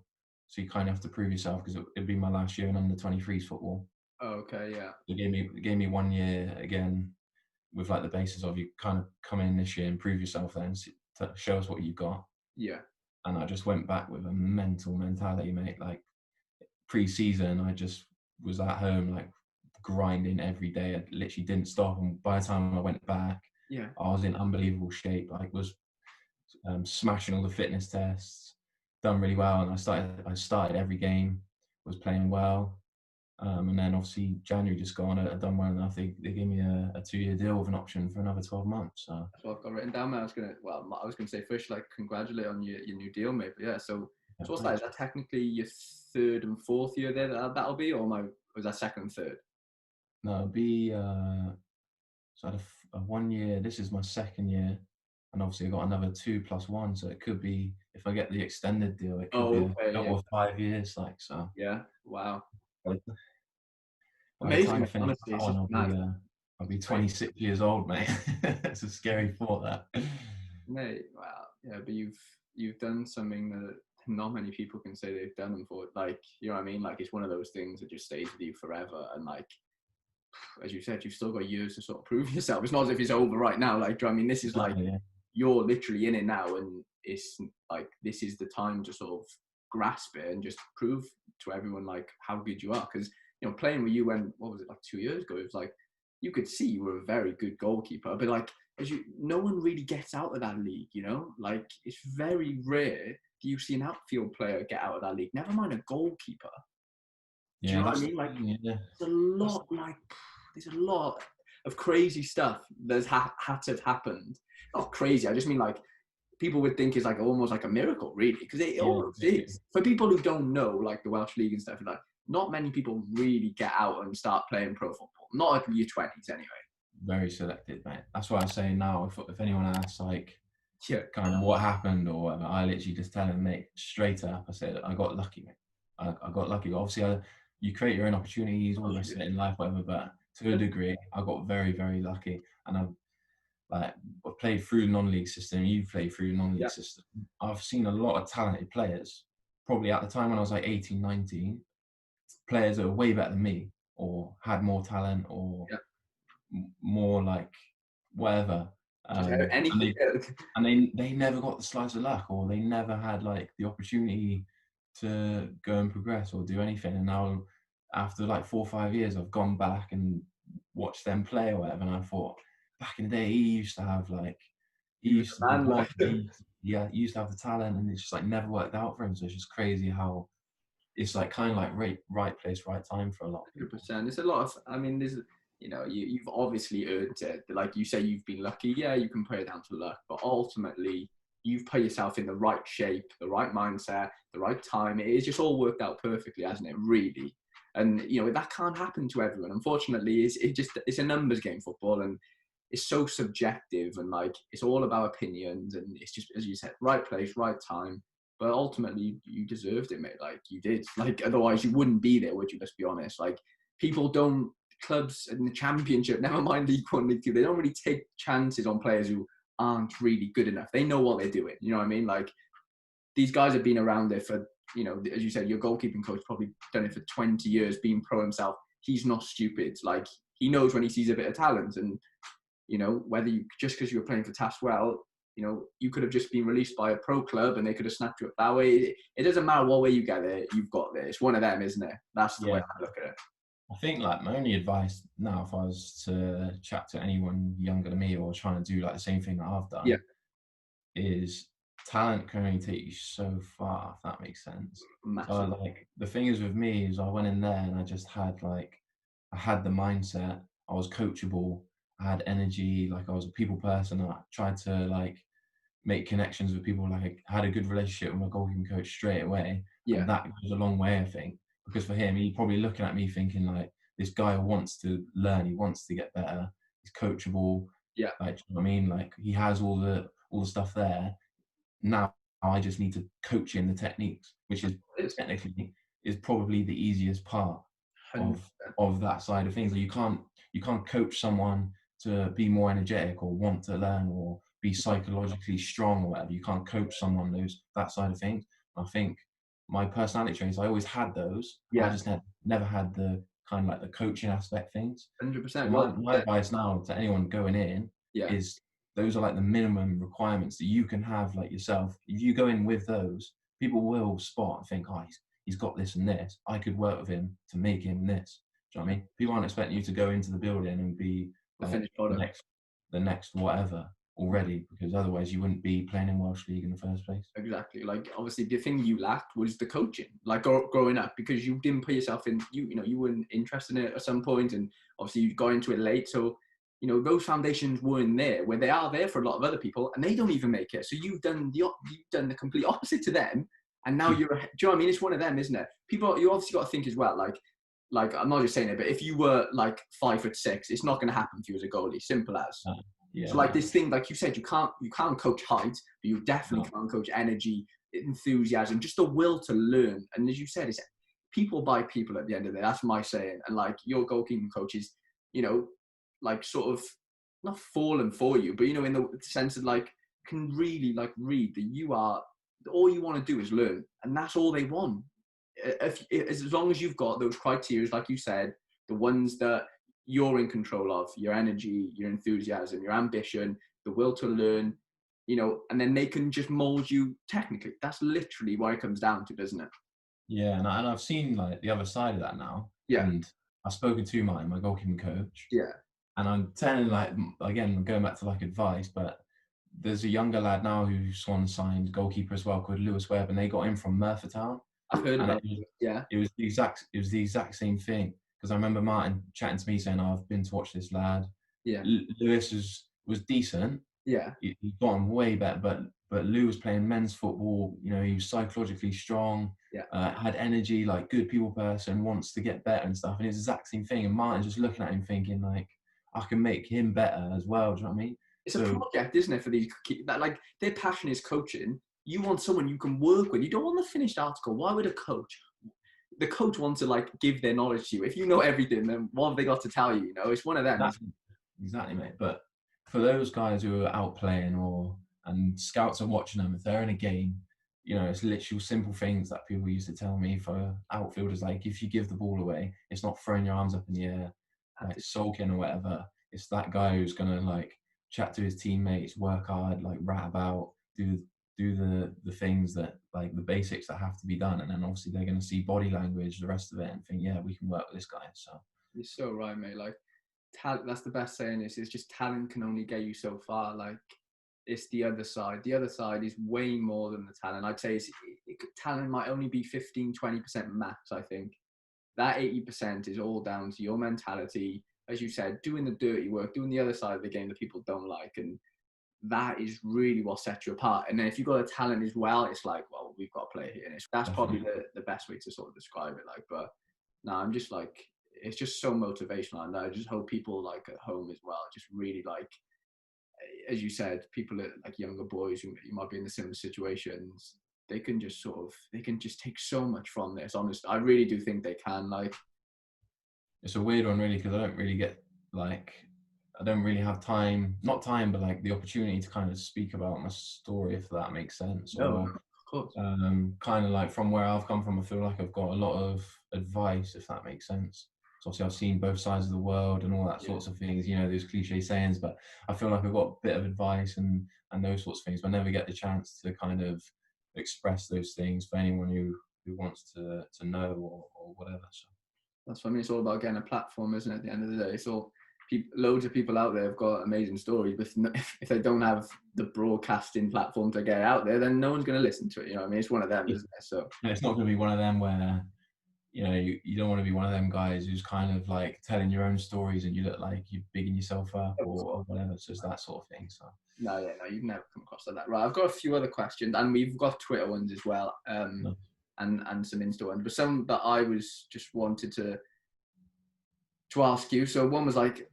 B: so you kind of have to prove yourself, because it'd be my last year in under 23s football.
A: Oh, okay, yeah.
B: They gave me 1 year again, with like the basis of you kind of come in this year and prove yourself, then to show us what you've got.
A: Yeah.
B: And I just went back with a mental mentality, mate. Like pre-season, I just was at home like grinding every day. I literally didn't stop, and by the time I went back, I was in unbelievable shape. Like was smashing all the fitness tests, done really well, and I started every game, was playing well. And then obviously January just gone, I done well enough. They gave me a 2-year deal with an option for another 12 months. So
A: That's what I've got written down, man. I was gonna say first, like, congratulate on your new deal, mate. But yeah,
B: yeah,
A: so what's that? Is
B: thanks.
A: that technically your third and fourth year there? That'll be, or was that second and third?
B: No, it'll be so I had a 1 year. This is my second year, and obviously I got another 2+1. So it could be, if I get the extended deal, it could be
A: Oh,
B: a
A: okay, yeah,
B: total of 5 years. Like so,
A: yeah. Wow,
B: by by the
A: amazing,
B: time I
A: mate.
B: finish
A: Honestly,
B: that
A: it's
B: one,
A: just mad.
B: I'll be
A: Right,
B: 26 years old, mate. It's a scary thought that.
A: mate. Wow, yeah. But you've done something that not many people can say they've done for. Like, you know what I mean? Like, it's one of those things that just stays with you forever. And like, as you said, you've still got years to sort of prove yourself. It's not as if it's over right now. Like, do you know what I mean? This is like,
B: Exactly, yeah.
A: you're literally in it now, and it's like, this is the time to sort of grasp it and just prove to everyone like how good you are. Because, you know, playing with you when, what was it, like 2 years ago, it was like you could see you were a very good goalkeeper, but like, no one really gets out of that league, you know. Like, it's very rare do you see an outfield player get out of that league, never mind a goalkeeper. Do you
B: Yeah,
A: know what I
B: that's the
A: mean? Like,
B: thing. Yeah,
A: there's a
B: that's
A: lot, like, there's a lot of crazy stuff that's had to have happened. Not crazy, I just mean like, people would think is like almost like a miracle, really, because it
B: yeah,
A: almost
B: literally.
A: is. For people who don't know, like the Welsh League and stuff, like, not many people really get out and start playing pro football. Not at your 20s, anyway.
B: Very selective, mate. That's why I say now, if anyone asks like
A: Yeah,
B: kind of what happened or whatever, I literally just tell them, mate, straight up. I said I got lucky, mate. I got lucky. Obviously, you create your own opportunities, all the rest of it in life, whatever. But to a degree, I got very, very lucky, and I've played through the non-league system. You played through the
A: yeah,
B: non-league system. I've seen a lot of talented players. Probably at the time when I was like 18, 19, players that were way better than me, or had more talent, or
A: yeah.
B: more like whatever.
A: Just
B: And
A: anything.
B: they never got the slice of luck, or they never had like the opportunity to go and progress or do anything. And now, after like 4 or 5 years, I've gone back and watched them play or whatever, and I thought, back in the day, he used to have like, he
A: He was
B: used to
A: a
B: be
A: man,
B: one,
A: like.
B: yeah, he used to have the talent, and it's just like never worked out for him. So it's just crazy how it's like kind of like right place, right time for a lot of people.
A: 100%. It's a lot of. I mean, there's. You know, you've obviously earned it. Like you say, you've been lucky. Yeah, you can put it down to luck, but ultimately, you've put yourself in the right shape, the right mindset, the right time. It's just all worked out perfectly, hasn't it? Really. And you know that can't happen to everyone. Unfortunately, it's a numbers game, football, and it's so subjective, and like, it's all about opinions, and it's just, as you said, right place, right time. But ultimately, you deserved it, mate. Like, you did. Like, otherwise, you wouldn't be there, would you? Let's be honest. Like, people don't, clubs in the Championship, never mind League One, League Two, they don't really take chances on players who aren't really good enough. They know what they're doing. You know what I mean? Like, these guys have been around there for, you know, as you said, your goalkeeping coach probably done it for 20 years, being pro himself. He's not stupid. Like, he knows when he sees a bit of talent. And, you know, whether you, just because you were playing for Taswell, you know, you could have just been released by a pro club and they could have snapped you up that way. It doesn't matter what way you get there, you've got there. It's one of them, isn't it? That's the way
B: Yeah,
A: I look at it.
B: I think like my only advice now, if I was to chat to anyone younger than me or trying to do like the same thing that I've
A: Yeah,
B: done, is talent can only take you so far, if that makes sense. So
A: massive.
B: like the thing is with me is I went in there and I just had like, I had the mindset, I was coachable, I had energy, like I was a people person. I tried to like make connections with people, like I had a good relationship with my goalkeeping coach straight away.
A: Yeah,
B: And that goes a long way, I think. Because for him, he probably looking at me thinking like, this guy wants to learn, he wants to get better, he's coachable,
A: yeah,
B: like, do you know what I mean? Like he has all the stuff there. Now I just need to coach in the techniques, which is
A: it's
B: technically is probably the easiest part
A: 100%.
B: of that side of things. Like you can't coach someone to be more energetic or want to learn or be psychologically strong or whatever. You can't coach someone those that side of things. I think my personality traits, I always had those. I
A: Yeah,
B: just never had the kind of like the coaching aspect things. So
A: 100%.
B: my advice now to anyone going in
A: Yeah,
B: is those are like the minimum requirements that you can have like yourself. If you go in with those, people will spot and think, oh, he's got this and this. I could work with him to make him this. Do you know what I mean? People aren't expecting you to go into the building and be
A: the
B: like
A: finished product.
B: the next whatever. already, because otherwise you wouldn't be playing in Welsh League in the first place.
A: Exactly. Like, obviously, the thing you lacked was the coaching. Like, growing up, because you didn't put yourself in. You weren't interested in it at some point, and obviously you got into it late. So, those foundations weren't there. Where they are there for a lot of other people, and they don't even make it. So you've done the complete opposite to them, and now you're. Do you know what I mean? It's one of them, isn't it? People, you obviously got to think as well. Like I'm not just saying it, but if you were like 5'6", it's not going to happen for you as a goalie. Simple as.
B: Yeah.
A: So like this thing, like you said, you can't coach height, but you definitely can't coach energy, enthusiasm, just the will to learn. And as you said, it's people by people at the end of the day. That's my saying. And like your goalkeeping coach is, like sort of not falling for you, but in the sense of like can really like read that you are all you want to do is learn, and that's all they want. If as long as you've got those criteria, like you said, the ones that you're in control of, your energy, your enthusiasm, your ambition, the will to learn, and then they can just mold you technically. That's literally what it comes down to, doesn't it?
B: Yeah, and I've seen like the other side of that now.
A: Yeah.
B: And I've spoken to my goalkeeping coach.
A: Yeah.
B: And I'm telling, like, again, going back to like advice, but there's a younger lad now who Swan signed, goalkeeper as well, called Lewis Webb, and they got him from Merthyr Town.
A: I've heard about it. Yeah.
B: It was the exact same thing. Because I remember Martin chatting to me saying, oh, I've been to watch this lad.
A: Yeah.
B: Lewis was decent.
A: Yeah.
B: He got him way better, but Lou was playing men's football. He was psychologically strong.
A: Yeah.
B: Had energy, like good people person, wants to get better and stuff. And it's the exact same thing. And Martin's just looking at him thinking like, I can make him better as well. Do you know what I mean?
A: It's a project, isn't it, for these that like their passion is coaching. You want someone you can work with. You don't want the finished article. Why would a coach? The coach wants to like give their knowledge to you. If you know everything, then what have they got to tell you? It's one of them.
B: Exactly, mate. But for those guys who are out playing and scouts are watching them, if they're in a game, it's literal simple things that people used to tell me for outfielders. Like if you give the ball away, it's not throwing your arms up in the air, like sulking or whatever. It's that guy who's gonna like chat to his teammates, work hard, like rat about, do the things that like the basics that have to be done, and then obviously they're gonna see body language, the rest of it, and think, yeah, we can work with this guy. So
A: you're so right, mate. Like talent, that's the best saying. It's just talent can only get you so far. Like it's the other side. The other side is way more than the talent. I'd say talent might only be 15-20% max. I think that 80% is all down to your mentality, as you said, doing the dirty work, doing the other side of the game that people don't like, and that is really what sets you apart. And then if you've got a talent as well, it's like, well, we've got a player here, and that's probably the best way to sort of describe it. Like, but no, I'm just like, it's just so motivational, and I just hope people like at home as well, just really like, as you said, people like younger boys who might be in the similar situations, they can just take so much from this. Honestly, I really do think they can. Like,
B: it's a weird one, really, because I don't really get like, I don't really have time, not time, but like the opportunity to kind of speak about my story, if that makes sense.
A: No, of course.
B: Kind of like from where I've come from, I feel like I've got a lot of advice, if that makes sense. So obviously I've seen both sides of the world and all that sorts of things, those cliche sayings, but I feel like I've got a bit of advice and those sorts of things, but I never get the chance to kind of express those things for anyone who wants to know or whatever. So
A: that's what I mean. It's all about getting a platform, isn't it? At the end of the day, it's all loads of people out there have got amazing stories, but if they don't have the broadcasting platform to get out there, then no one's going to listen to it. You know what I mean? It's one of them, isn't it? So
B: it's not going to be one of them where you don't want to be one of them guys who's kind of like telling your own stories and you look like you're bigging yourself up or whatever. So it's that sort of thing. So
A: no, you've never come across like that. Right, I've got a few other questions, and we've got Twitter ones as well, and some Insta ones, but some that I was just wanted to ask you. So one was like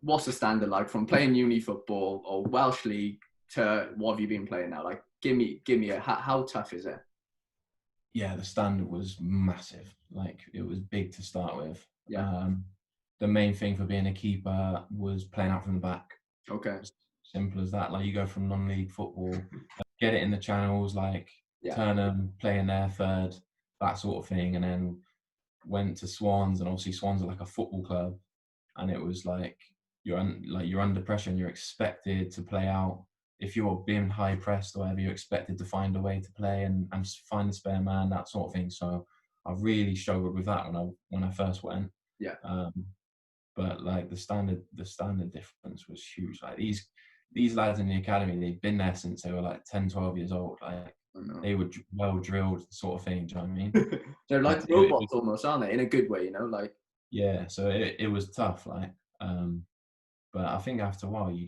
A: what's the standard like from playing uni football or Welsh League to what have you been playing now? Like, give me how tough is it?
B: Yeah, the standard was massive. Like, it was big to start with.
A: Yeah.
B: The main thing for being a keeper was playing out from the back.
A: Okay.
B: Simple as that. Like, you go from non-league football, get it in the channels, like turn them, play in their third, that sort of thing, and then went to Swans, and obviously Swans are like a football club, and it was like you're under pressure and you're expected to play out. If you're being high pressed or whatever, you're expected to find a way to play and find a spare man, that sort of thing. So I really struggled with that when I first went.
A: Yeah.
B: But like the standard difference was huge. Like these lads in the academy, they've been there since they were like 10, 12 years old. Like
A: I know.
B: they were well drilled, sort of thing. Do you know what I mean?
A: They're
B: Like,
A: like robots almost, aren't they? In a good way, you know, like.
B: yeah, so it was tough, like, but I think after a while you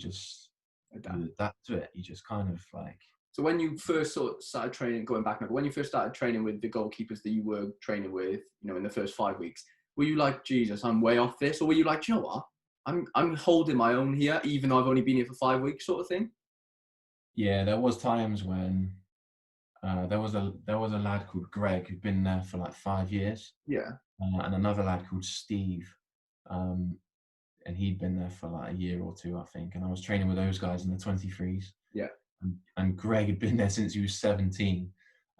A: Adapt.
B: adapt to it. You just kind of like,
A: So when you first sort of started training, going back now, but when you first started training with the goalkeepers that you were training with, you know, in the first 5 weeks, were you like, Jesus, I'm way off this? Or were you like, you know what? I'm holding my own here, even though I've only been here for 5 weeks, sort of thing?
B: yeah, there was times when there was a lad called Greg who'd been there for like 5 years,
A: Yeah,
B: and another lad called Steve, um, and he'd been there for like a year or two, I think. And I was training with those guys in the 23s.
A: yeah.
B: And Greg had been there since he was 17,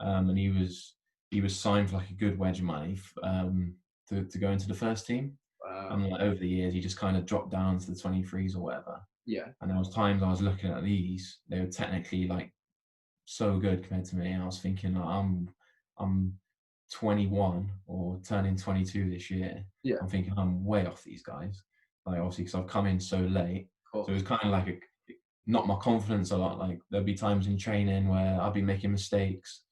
B: and he was signed for like a good wedge of money to go into the first team.
A: Wow.
B: And like, over the years, he just kind of dropped down to the 23s or whatever.
A: Yeah,
B: And there was times I was looking at these; they were technically like so good compared to me. And I was thinking, like, I'm 21 or turning 22 this year.
A: yeah,
B: I'm thinking I'm way off these guys. Like obviously, because I've come in so late,
A: of
B: so it
A: course.
B: was kind of like knocked my confidence a lot. Like there'd be times in training where I'd be making mistakes,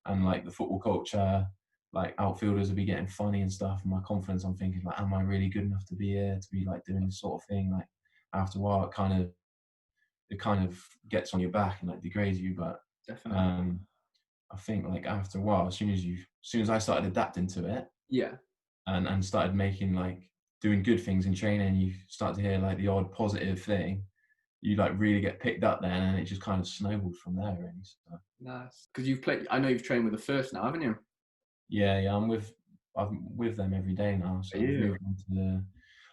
B: and like the football culture, like outfielders would be getting funny and stuff. And my confidence, I'm thinking like, am I really good enough to be here to be like doing this sort of thing? Like after a while, it kind of gets on your back and like degrades you. But
A: Definitely.
B: um, I think like after a while, as soon as I started adapting to it
A: Yeah,
B: and started making like doing good things in training, you start to hear like the odd positive thing. You like really get picked up then, and it just kind of snowballed from there, really. So,
A: nice. Because you've played, I know you've trained with the first now, haven't you?
B: yeah, I'm with them every day now.
A: Are
B: So
A: you?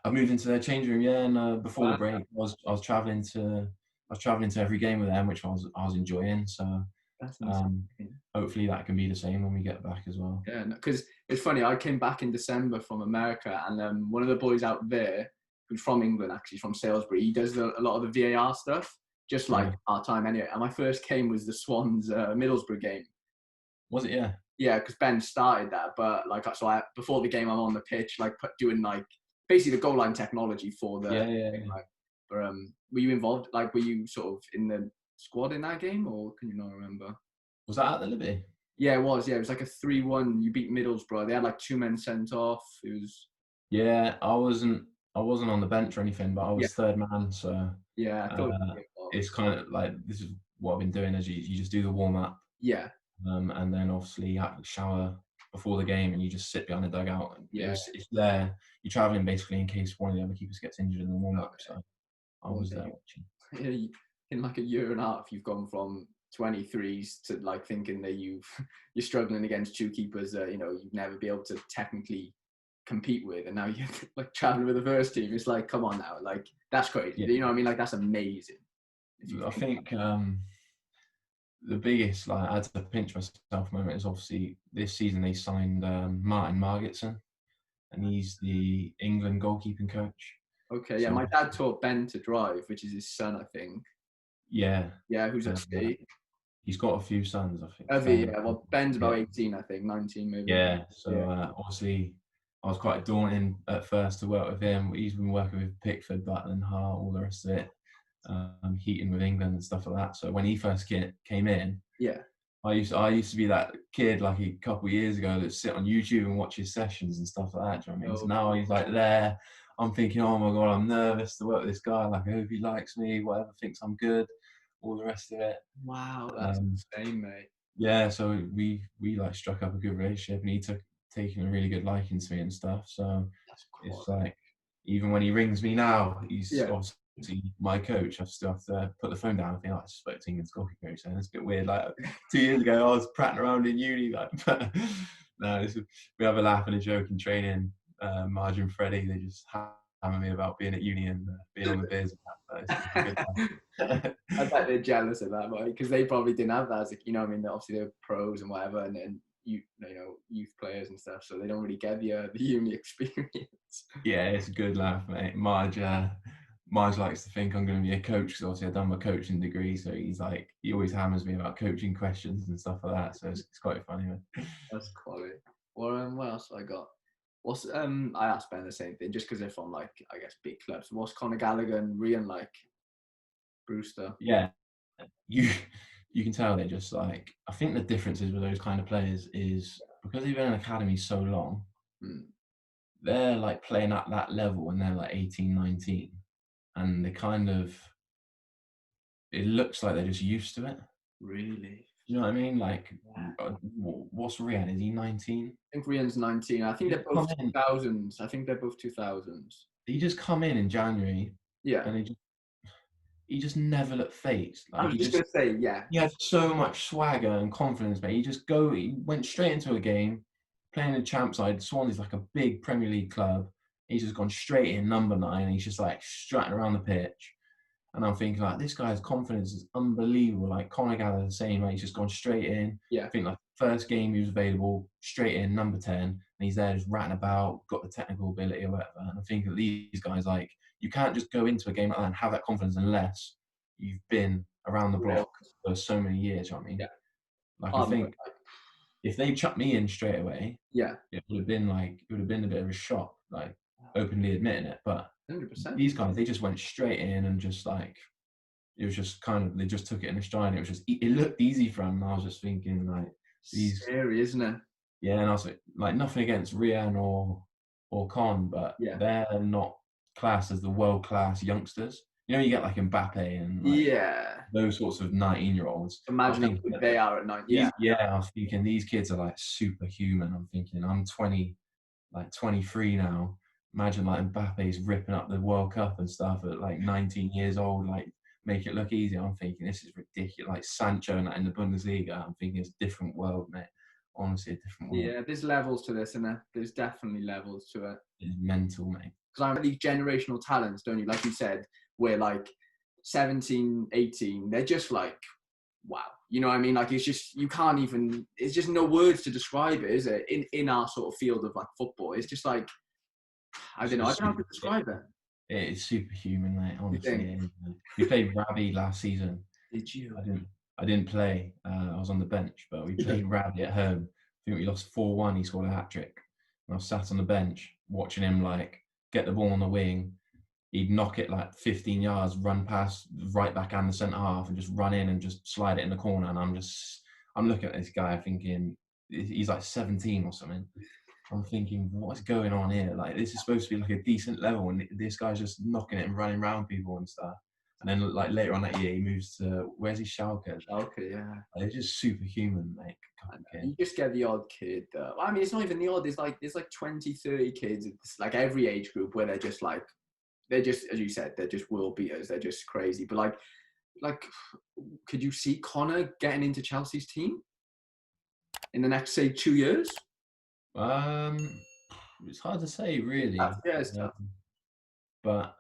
B: I've moved into their change room. Yeah, and before the
A: Wow,
B: break, I was traveling to every game with them, which I was enjoying. So
A: that's
B: um,
A: insane.
B: hopefully that can be the same when we get back as well.
A: Yeah, because it's funny. I came back in December from America, and one of the boys out there, who's from England, actually from Salisbury, he does a lot of the VAR stuff, just like
B: Yeah,
A: our time anyway. And my first game was the Swans Middlesbrough game.
B: was it? Yeah,
A: Yeah, because Ben started that, but like so, before the game, I'm on the pitch, like doing like basically the goal line technology for the
B: yeah, yeah,
A: thing.
B: yeah.
A: Like, but were you involved? Like, were you sort of in the squad in that game, or can you not remember?
B: Was that at the Liberty?
A: Yeah, it was. Yeah, it was like a 3-1. You beat Middlesbrough. They had like 2 men sent off. It was.
B: Yeah, I wasn't on the bench or anything, but I
A: Yeah,
B: was third man. So
A: yeah. I thought.
B: uh, it's kind of like this is what I've been doing. Is you just do the warm up,
A: Yeah,
B: and then obviously you have to shower before the game, and you just sit behind the dugout. And
A: yeah.
B: it's there. You're traveling basically in case one of the other keepers gets injured in the warm up.
A: Okay.
B: So I
A: Well,
B: was
A: there
B: there
A: you
B: watching.
A: in like a year and a half, you've gone from 23s to like thinking that you're struggling against two keepers that you'd never be able to technically compete with, and now you're like traveling with the first team. It's like, come on now, like that's crazy.
B: Yeah,
A: You know what I mean? Like that's amazing. If you
B: I
A: think,
B: think the biggest like I had to pinch myself moment is obviously this season they signed Martin Margetson, and he's the England goalkeeping coach.
A: okay, yeah,
B: So
A: my dad taught Ben to drive, which is his son, I think.
B: yeah,
A: Yeah, who's at
B: uh,
A: sea.
B: he's got a few sons, I think.
A: Yeah, well, Ben's
B: Yeah,
A: about 18, I think, 19 maybe.
B: yeah.
A: Yeah,
B: So obviously, I was quite daunting at first to work with him. He's been working with Pickford, Button, Hart, all the rest of it, Heaton with England and stuff like that. So when he first came in,
A: yeah.
B: I used to be that kid like a couple of years ago that sit on YouTube and watch his sessions and stuff like that. Do you know what I mean? So
A: Oh,
B: now he's like there. I'm thinking, oh my god, I'm nervous to work with this guy. Like I hope he likes me, whatever, thinks I'm good, all the rest of it.
A: wow, that's
B: Um,
A: insane, mate.
B: yeah, so we like struck up a good relationship, and he took taken a really good liking to me and stuff. So
A: That's
B: it's
A: quality.
B: like even when he rings me now, he's
A: Yeah.
B: obviously my coach. I still have to put the phone down. I think, oh, I just spoke to England's goalkeeper coach, and it's a bit weird. Like 2 years ago, I was prattling around in uni, like, but no, we have a laugh and a joke in training. Marge and Freddie, they just hammer me about being at uni and being on the beers and that. But it's a good time.
A: I bet they're jealous of that, right? Because they probably didn't have that as I mean, obviously they're pros and whatever, and youth players and stuff, so they don't really get the uni experience.
B: Yeah, it's a good laugh, mate. Marge likes to think I'm going to be a coach because obviously I've done my coaching degree. So he always hammers me about coaching questions and stuff like that. So it's quite funny, man.
A: That's quality. What else have I got? What's I asked Ben the same thing, just because they're from like I guess big clubs. What's Conor Gallagher and Rian like? Brewster.
B: Yeah, you you can tell they're just like, I think the difference is with those kind of players is because they've been in academy so long,
A: Mm,
B: they're like playing at that level when they're like 18, 19, and they kind of, it looks like they're just used to it.
A: really?
B: You know what I mean? Like,
A: Yeah.
B: what's Rian? Is he 19?
A: I think Rian's 19. I think
B: He
A: they're
B: just
A: both
B: come in.
A: 2000s. I think they're both 2000s.
B: He just come in January,
A: Yeah.
B: and he just never looked phased.
A: I
B: Like
A: was just gonna say, yeah.
B: he had so much swagger and confidence, mate. He went straight into a game, playing the champ side. Swansea's like a big Premier League club. He's just gone straight in number 9, and he's just like strutting around the pitch. And I'm thinking like, this guy's confidence is unbelievable. Like Conor Gallagher, the same way. He's just gone straight in.
A: Yeah.
B: I think like first game he was available, straight in, number 10, and he's there just ratting about, got the technical ability or whatever. And I think that these guys, like, you can't just go into a game like that and have that confidence unless you've been around the
A: Real.
B: block for so many years. You know what I mean?
A: Yeah.
B: Like, I
A: Oh, no,
B: think if they chucked me in straight away,
A: yeah.
B: it would have been a bit of a shock, like openly admitting it. But
A: 100%.
B: these guys, they just went straight in and just like, it was just kind of, they just took it in a stride. And it was just, it looked easy for them. And I was just thinking like, these,
A: Scary, isn't it?
B: yeah. And I was like nothing against Rian or Con, but
A: Yeah.
B: they're not classed as the world class youngsters. You know, you get like Mbappe and like
A: Yeah.
B: those sorts of 19-year-olds.
A: Imagine how good they are at 9. Yeah.
B: I was thinking these kids are like superhuman. I'm thinking I'm 20, like 23 now. Imagine like Mbappe's ripping up the World Cup and stuff at like 19 years old, like make it look easy. I'm thinking this is ridiculous. Like Sancho in the Bundesliga, I'm thinking it's a different world, mate. Honestly, a different world.
A: Yeah, there's levels to this, isn't there? There's definitely levels to it.
B: It's mental, mate.
A: Because I these generational talents, don't you? Like you said, where like 17, 18, they're just like, wow. You know what I mean? Like, it's just, you can't even, it's just no words to describe it, is it? In our sort of field of like football. It's just like, I don't know how to describe it.
B: It is superhuman, mate. Honestly,
A: think?
B: we played Rabbi last season.
A: Did you?
B: I didn't play. I was on the bench, but we played Rabbi at home. I think we lost 4-1. He scored a hat trick, and I was sat on the bench watching him like get the ball on the wing. He'd knock it like 15 yards, run past right back and the centre half, and just run in and just slide it in the corner. And I'm looking at this guy thinking he's like 17 or something. I'm thinking, what's going on here? Like, this is supposed to be like a decent level, and this guy's just knocking it and running around people and stuff. And then, like, later on that year, he moves to, where's he, Schalke?
A: Schalke, yeah.
B: Like, it's just superhuman, mate.
A: You just get the odd kid. I mean, it's not even the odd. There's like 20, 30 kids. It's like every age group where they're just, as you said, they're just world beaters. They're just crazy. But like, could you see Connor getting into Chelsea's team in the next, say, 2 years?
B: It's hard to say, really.
A: Yeah, it's tough.
B: But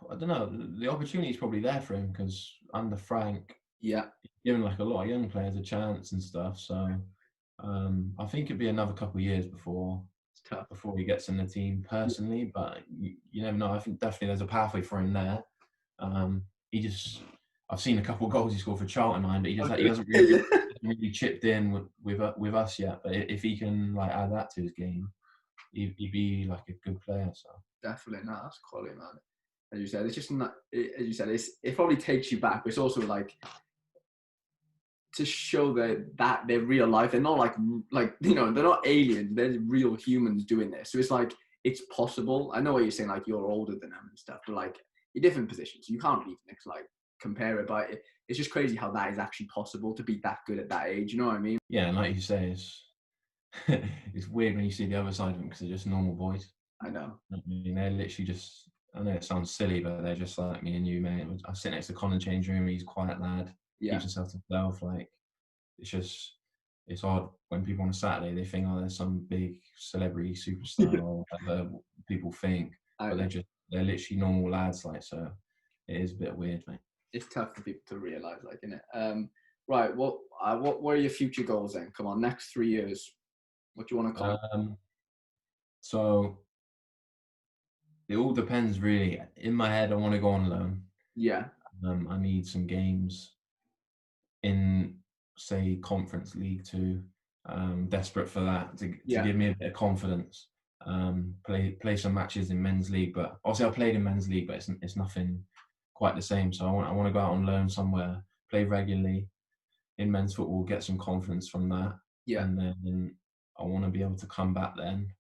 B: I don't know. The opportunity is probably there for him because under Frank,
A: yeah,
B: giving like a lot of young players a chance and stuff. So I think it'd be another couple of years before he gets in the team personally. But you never know. I think definitely there's a pathway for him there. I've seen a couple of goals he scored for Charlton, but he hasn't really chipped in with us yet. But if he can like add that to his game, he'd be like a good player. So
A: definitely, no, that's quality, man. As you said, it's just not. As you said, it probably takes you back, but it's also like to show that they're real life. They're not like they're not aliens. They're real humans doing this. So it's like it's possible. I know what you're saying. Like you're older than them and stuff, but like you're different positions. You can't even like compare it. But it's just crazy how that is actually possible to be that good at that age. You know what I mean?
B: Yeah, and like you say, it's weird when you see the other side of them because they're just normal boys.
A: I know.
B: I mean, they're literally just. I know it sounds silly, but they're just like me and you, mate. I sit next to Con in the change room. He's a quiet lad.
A: Yeah.
B: Keeps himself to himself. Like, it's odd when people on a Saturday they think, oh, there's some big celebrity superstar or whatever people think, but they're literally normal lads. Like, so it is a bit weird, mate.
A: It's tough for people to realise, like, isn't it? Right. What are your future goals then? Come on, next 3 years. What do you want to call?
B: So it all depends, really. In my head, I want to go on loan.
A: Yeah. I
B: need some games in, say, Conference League 2. Desperate for that to give me a bit of confidence. Play some matches in men's league, but obviously I played in men's league, but it's nothing quite the same. So I want to go out on loan somewhere, play regularly in men's football, get some confidence from that,
A: Yeah,
B: and then I want to be able to come back then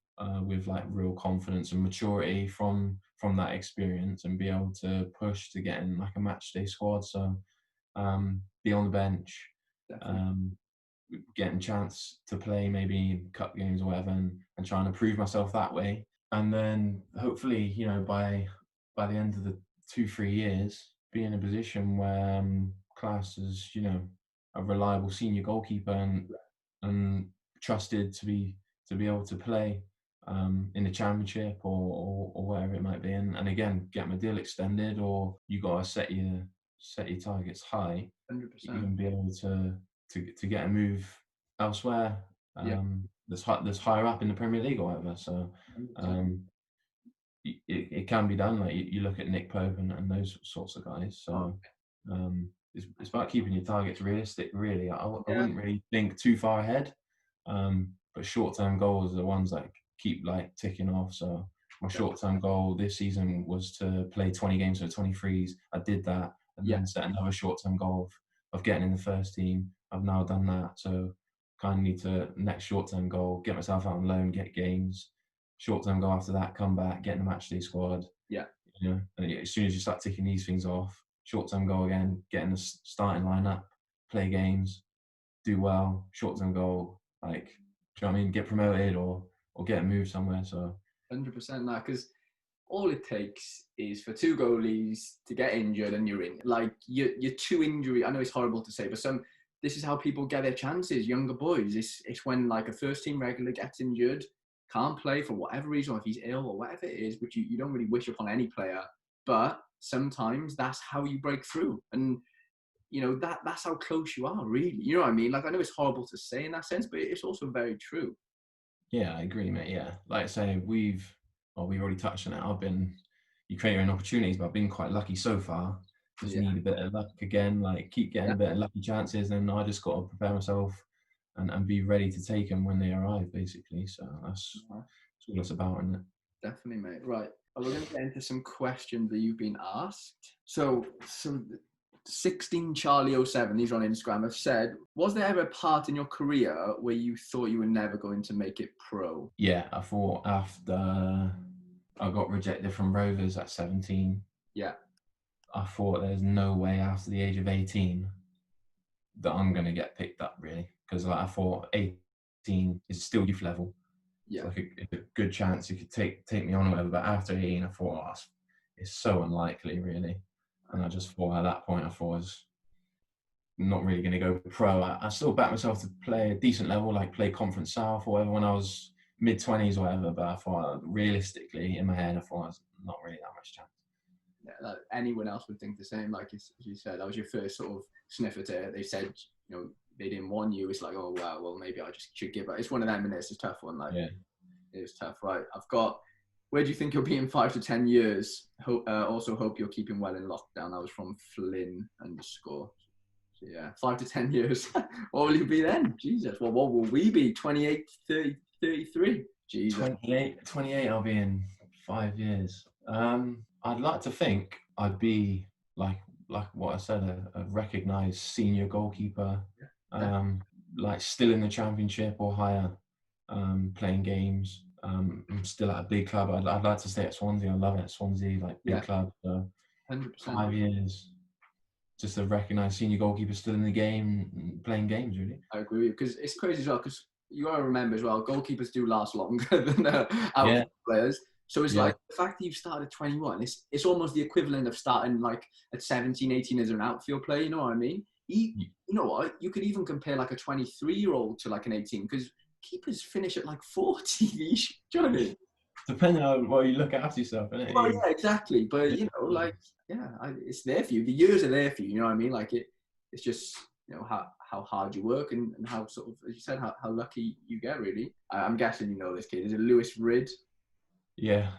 B: with like real confidence and maturity from that experience, and be able to push to get in like a match day squad. So be on the bench,
A: definitely.
B: um, getting chance to play maybe in cup games or whatever, and trying to prove myself that way. And then hopefully, by the end of the 2-3 years, be in a position where class as, a reliable senior goalkeeper, and trusted to be able to play in the championship, or whatever it might be. And again, get my deal extended, or you gotta set your targets high, that you're
A: 100%.
B: gonna be able to get a move elsewhere,
A: Yeah,
B: that's higher up in the Premier League or whatever. So
A: 100%.
B: um, it can be done. Like you look at Nick Pope and those sorts of guys.
A: Oh,
B: So it's about keeping your targets realistic. Really, I
A: yeah,
B: wouldn't really think too far ahead. But short-term goals are the ones that keep like ticking off. So my
A: definitely.
B: short-term goal this season was to play 20 games for 23s. I did that, and
A: Yeah,
B: then set another short-term goal of getting in the first team. I've now done that. So kind of need to, next short-term goal, get myself out on loan, get games. Short-term goal after that, come back, get in the matchday squad.
A: yeah,
B: And as soon as you start ticking these things off, short-term goal again, get in the starting lineup, play games, do well, short-term goal, like, do you know what I mean? Get promoted, or get a move somewhere. So
A: 100% that, because all it takes is for two goalies to get injured and you're in. Like, you're two injury. I know it's horrible to say, but this is how people get their chances. Younger boys, it's when like a first team regular gets injured, can't play for whatever reason, or if he's ill or whatever it is, which you don't really wish upon any player. But sometimes that's how you break through, and that's how close you are, really. You know what I mean? Like, I know it's horrible to say in that sense, but it's also very true.
B: yeah, I agree, mate. Yeah, like I say, we already touched on it. You create your own opportunities, but I've been quite lucky so far. Just
A: Yeah,
B: need a bit of luck again, like keep getting
A: yeah,
B: a bit of lucky chances, and I just got to prepare myself and be ready to take them when they arrive, basically. So
A: yeah,
B: that's all it's about, isn't it?
A: definitely, mate. Right. Well, we're going to get into some questions that you've been asked. So 16 Charlie07, these are on Instagram, have said, was there ever a part in your career where you thought you were never going to make it pro?
B: Yeah, I thought after I got rejected from Rovers at 17,
A: Yeah,
B: I thought there's no way after the age of 18 that I'm going to get picked up, really. Because like, I thought 18 is still youth level. It's
A: yeah,
B: like a good chance you could take me on or whatever. But after 18, I thought, it's so unlikely, really. And I just thought at that point, I thought I was not really going to go pro. I still backed myself to play a decent level, like play Conference South or whatever when I was mid-20s or whatever. But I thought, realistically, in my head, I thought I was not really that much chance.
A: yeah. Like anyone else would think the same. Like as you said, that was your first sort of sniff at it. They said, they didn't want you. It's like, oh, wow, well, maybe I just should give up. It's one of them, and it's a tough one. Like,
B: Yeah.
A: it's tough. Right. Where do you think you'll be in 5 to 10 years? Also hope you're keeping well in lockdown. That was from Flynn _. So yeah, 5 to 10 years. What will you be then? Jesus. Well, what will we be? 28, 30, 33? Jesus.
B: 28, I'll be in 5 years. I'd like to think I'd be like what I said, a recognised senior goalkeeper,
A: Yeah.
B: like still in the championship or higher, playing games. I'm still at a big club. I'd like to stay at Swansea. I love it at Swansea, like big
A: Yeah.
B: club. So
A: 100%.
B: 5 years, just a recognised senior goalkeeper still in the game, playing games, really.
A: I agree with you, because it's crazy as well, because you got to remember as well, goalkeepers do last longer than outfield
B: Yeah,
A: players. So it's
B: yeah,
A: like the fact that you've started at 21, it's almost the equivalent of starting like at 17, 18 as an outfield player. You know what I mean? You know what? You could even compare like a 23-year-old to like an 18, because keepers finish at like 40. Do you know what I mean?
B: depending on well, you look after yourself, innit?
A: Well, yeah, exactly. But like, yeah, it's there for you. The years are there for you. You know what I mean? Like it's just how hard you work, and how sort of, as you said, how lucky you get. Really, I'm guessing you know this kid. Is it Lewis Rid?
B: Yeah.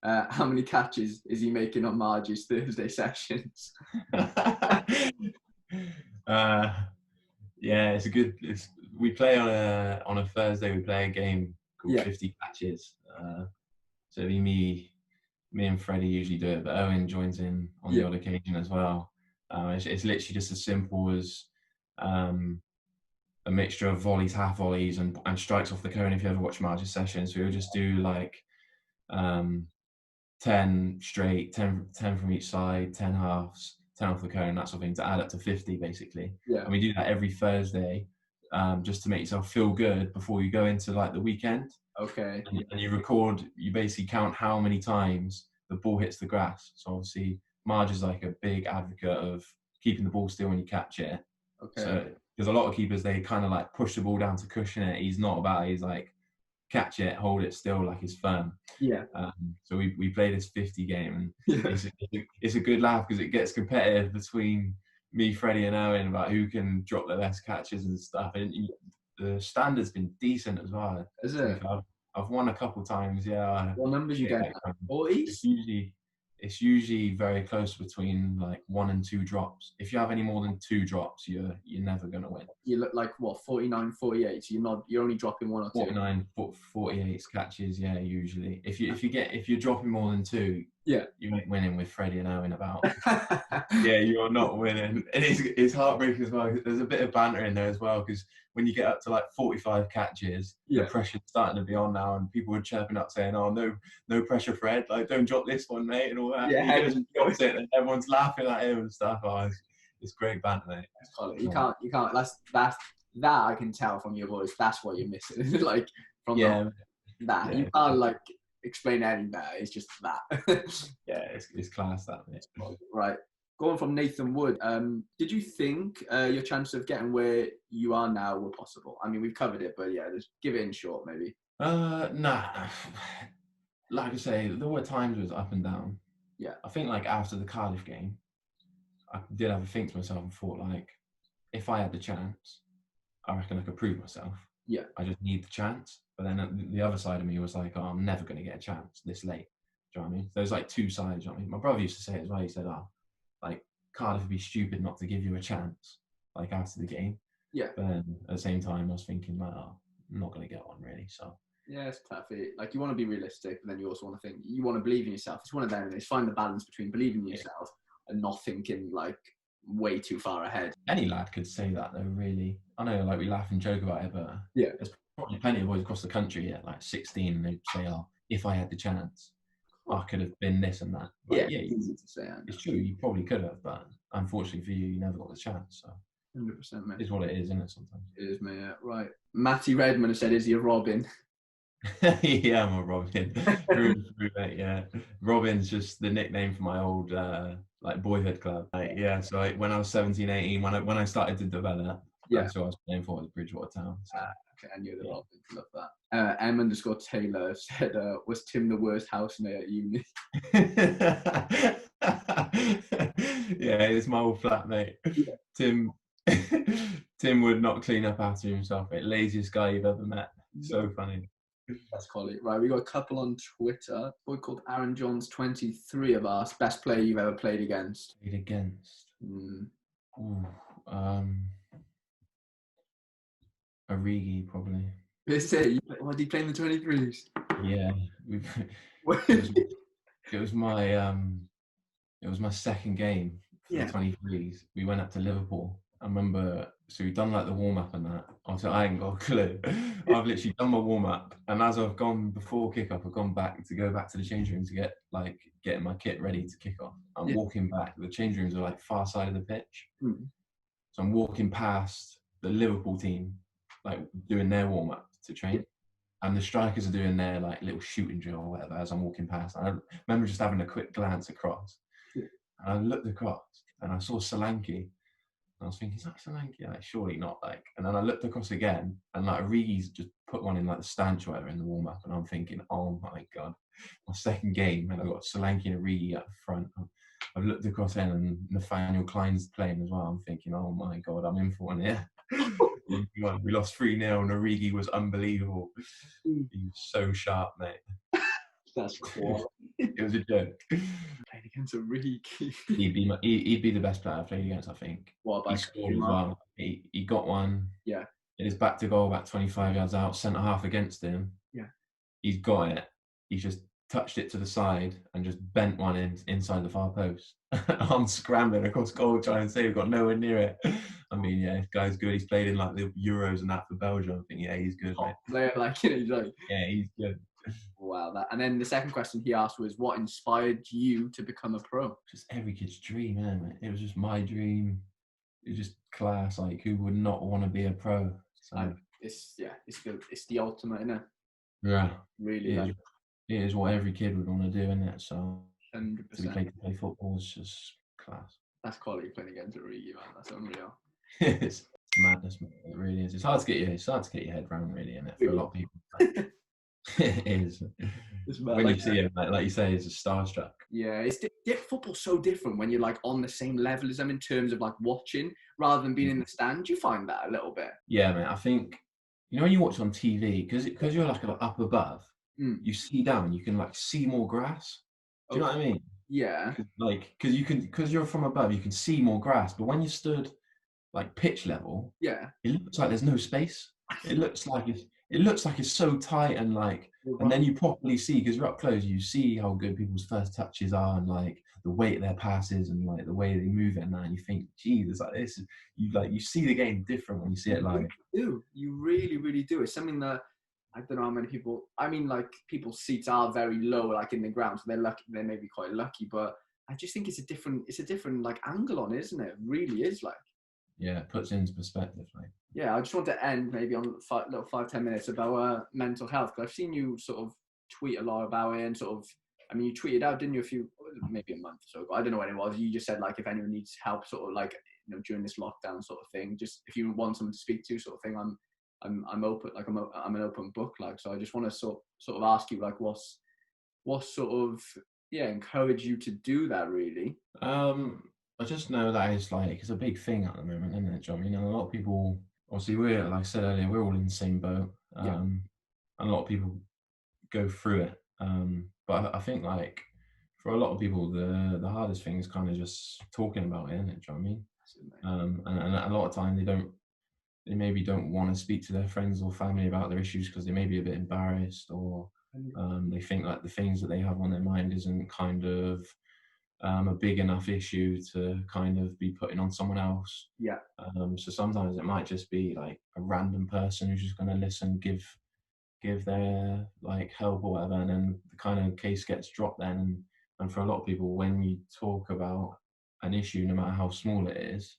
A: How many catches is he making on Marge's Thursday sessions?
B: uh, yeah, we play on a Thursday. We play a game called
A: Yeah,
B: 50 Catches. So it'd be me me and Freddie usually do it, but Owen joins in on the odd occasion as well. It's literally just as simple as a mixture of volleys, half volleys, and strikes off the cone. If you ever watch Marge's sessions, we would just do like 10 straight, 10 from each side, 10 halves, 10 off the cone, that sort of thing, to add up to 50 basically.
A: Yeah.
B: And we do that every Thursday, just to make yourself feel good before you go into like the weekend.
A: Okay.
B: And you record, you basically count how many times the ball hits the grass. So obviously Marge is like a big advocate of keeping the ball still when you catch it.
A: Okay.
B: So there's a lot of keepers, they kind of like push the ball down to cushion it. He's not about it. He's like, catch it, hold it still, like it's firm.
A: Yeah.
B: So we play this 50 game, and it's a good laugh because it gets competitive between me, Freddie, and Owen about who can drop the best catches and stuff. And the standard's been decent as well.
A: Is it?
B: I've won a couple times. Yeah.
A: What numbers you get? 40s?
B: It's usually very close between like 1 and 2 drops. If you have any more than 2 drops, you're never going to win.
A: You look like what, 49, 48? So you're only dropping 1 or 2.
B: 49, 48 catches, yeah, usually. If you're dropping more than 2,
A: yeah,
B: you ain't winning with Freddie and Owen about. Yeah, you're not winning. And it's heartbreaking as well. There's a bit of banter in there as well, because when you get up to like 45 catches, the pressure's starting to be on now, and people were chirping up saying, "Oh, no pressure, Fred! Like, don't drop this one, mate," and all that.
A: Yeah,
B: and everyone's laughing at him and stuff. Oh, it's great banter, mate.
A: You can't. That's that I can tell from your voice. That's what you're missing. Like from that. Yeah. You can't like explain any better. It's just that.
B: Yeah, it's class, that, mate.
A: Right. Going from Nathan Wood, did you think your chance of getting where you are now were possible? I mean, we've covered it, but yeah, just give it in short, maybe.
B: Nah. Like I say, there were times it was up and down.
A: Yeah.
B: I think like after the Cardiff game, I did have a think to myself and thought, like, if I had the chance, I reckon I could prove myself.
A: Yeah.
B: I just need the chance. But then the other side of me was like, oh, I'm never going to get a chance this late. Do you know what I mean? There's like two sides. You know what I mean? My brother used to say it as well. He said, oh, like, Cardiff would be stupid not to give you a chance, like, after the game.
A: Yeah.
B: But then at the same time, I was thinking, well, I'm not going to get one, really. So.
A: Yeah, it's tough. Like, you want to be realistic, but then you also want to think, you want to believe in yourself. It's one of them. It's find the balance between believing in yourself and not thinking, like, way too far ahead.
B: Any lad could say that, though, really. I know, like, we laugh and joke about it, but there's probably plenty of boys across the country at, like, 16, and they'd say, oh, if I had the chance, I could have been this and that. But,
A: it's easy to say.
B: It's true, you probably could have, but unfortunately for you, you never got the chance, so.
A: 100%, mate.
B: It's what it is, isn't it, sometimes?
A: It is, mate, yeah. Right. Matty Redmond said, is he a Robin?
B: Yeah, I'm a Robin. Mate, yeah. Robin's just the nickname for my old like boyhood club. So like, when I was 17, 18, when I started to develop, that's who I was playing for, was Bridgewater Town. So.
A: Okay, I knew the Robin. Love that. M_Taylor said, was Tim the worst housemate at uni?
B: Yeah, it's my old flatmate. Yeah. Tim would not clean up after himself, mate. Laziest guy you've ever met. So funny.
A: That's quality. Right, we got a couple on Twitter. A boy called Aaron Johns, 23 of us. Best player you've ever played against?
B: Origi, probably.
A: Is it? What, did he play in the 23s?
B: Yeah. It was my second game for the 23s. We went up to Liverpool. I remember, so we've done like the warm-up and that. I ain't got a clue. I've literally done my warm-up, and as I've gone before kick-off, I've gone back to the change room to getting my kit ready to kick off. I'm walking back. The change rooms are like far side of the pitch. Mm. So I'm walking past the Liverpool team, like doing their warm-up to train. And the strikers are doing their like little shooting drill or whatever as I'm walking past. And I remember just having a quick glance across. And I looked across and I saw Solanke. And I was thinking, is that Solanke? Like, surely not. Like, and then I looked across again, and like Origi's just put one in like the stanch or whatever in the warm up, and I'm thinking, oh my god, my second game, and I've got Solanke and Origi up front. I've looked across then, and Nathaniel Klein's playing as well. I'm thinking, oh my god, I'm in for one here. We lost 3-0, and Origi was unbelievable. He was so sharp, mate.
A: That's cool.
B: It was a joke.
A: Playing against Origi.
B: He'd be the best player I've played against, I think.
A: What about
B: he scored as well? He got one.
A: Yeah.
B: It is back to goal, about 25 yards out, centre half against him.
A: Yeah.
B: He's got it. He's just touched it to the side and just bent one inside the far post. I'm scrambling across goal trying to save, got nowhere near it. I mean, yeah, this guy's good. He's played in like the Euros and that for Belgium. I think, yeah, he's good, mate.
A: Top player, like, you know, he's like,
B: Yeah, he's good.
A: wow. That. And then the second question he asked was, what inspired you to become a pro?
B: Just every kid's dream, man. It was just my dream. It was just class. Like, who would not want to be a pro? So,
A: It's the ultimate, isn't it?
B: yeah,
A: Really,
B: it
A: like
B: is, it is what every kid would want to do, isn't it? So, to be
A: 100%.
B: paid to play football is just class.
A: That's quality playing against Origi, man. That's unreal.
B: It's madness, man. It really is. It's hard to get your head around, really, isn't it? For a lot of people, it is. When you see it, like you say, it's a starstruck.
A: Yeah, football's so different when you're like on the same level as them in terms of like watching rather than being in the stand. Do you find that a little bit?
B: Yeah, mate. I think when you watch on TV, because you're like up above, you see down, you can like see more grass. Do you know what I mean?
A: Yeah.
B: Like, because you're from above, you can see more grass. But when you stood like pitch level,
A: Yeah.
B: it looks like there's no space. It looks like it's so tight and like, and then you properly see, because you're up close, you see how good people's first touches are and like the weight of their passes and like the way they move it now, and you think, geez, like this. You see the game different when you see it live.
A: You really, really do. It's something that I don't know how many people. I mean, like people's seats are very low, like in the ground, so they're lucky. They may be quite lucky, but I just think it's a different like angle on it, isn't it? It really is like.
B: Yeah, it puts it into perspective, like.
A: Yeah, I just want to end maybe on little 5-10 minutes about mental health, because I've seen you sort of tweet a lot about it, and sort of, I mean, you tweeted out, didn't you, maybe a month or so ago, I don't know when it was, you just said like if anyone needs help sort of like, you know, during this lockdown sort of thing, just if you want someone to speak to sort of thing, I'm open, like I'm an open book, like, so I just want to sort of ask you like what sort of encourage you to do that really.
B: I just know that it's a big thing at the moment, isn't it, John? You know, a lot of people, obviously, we're, like I said earlier, we're all in the same boat. And a lot of people go through it. But I think, like, for a lot of people, the hardest thing is kind of just talking about it, isn't it? Do you know what I mean? And a lot of time they maybe don't want to speak to their friends or family about their issues because they may be a bit embarrassed, or they think like the things that they have on their mind isn't kind of a big enough issue to kind of be putting on someone else.
A: Yeah.
B: So sometimes it might just be like a random person who's just going to listen, give their like help or whatever, and then the kind of case gets dropped then. And for a lot of people, when you talk about an issue, no matter how small it is,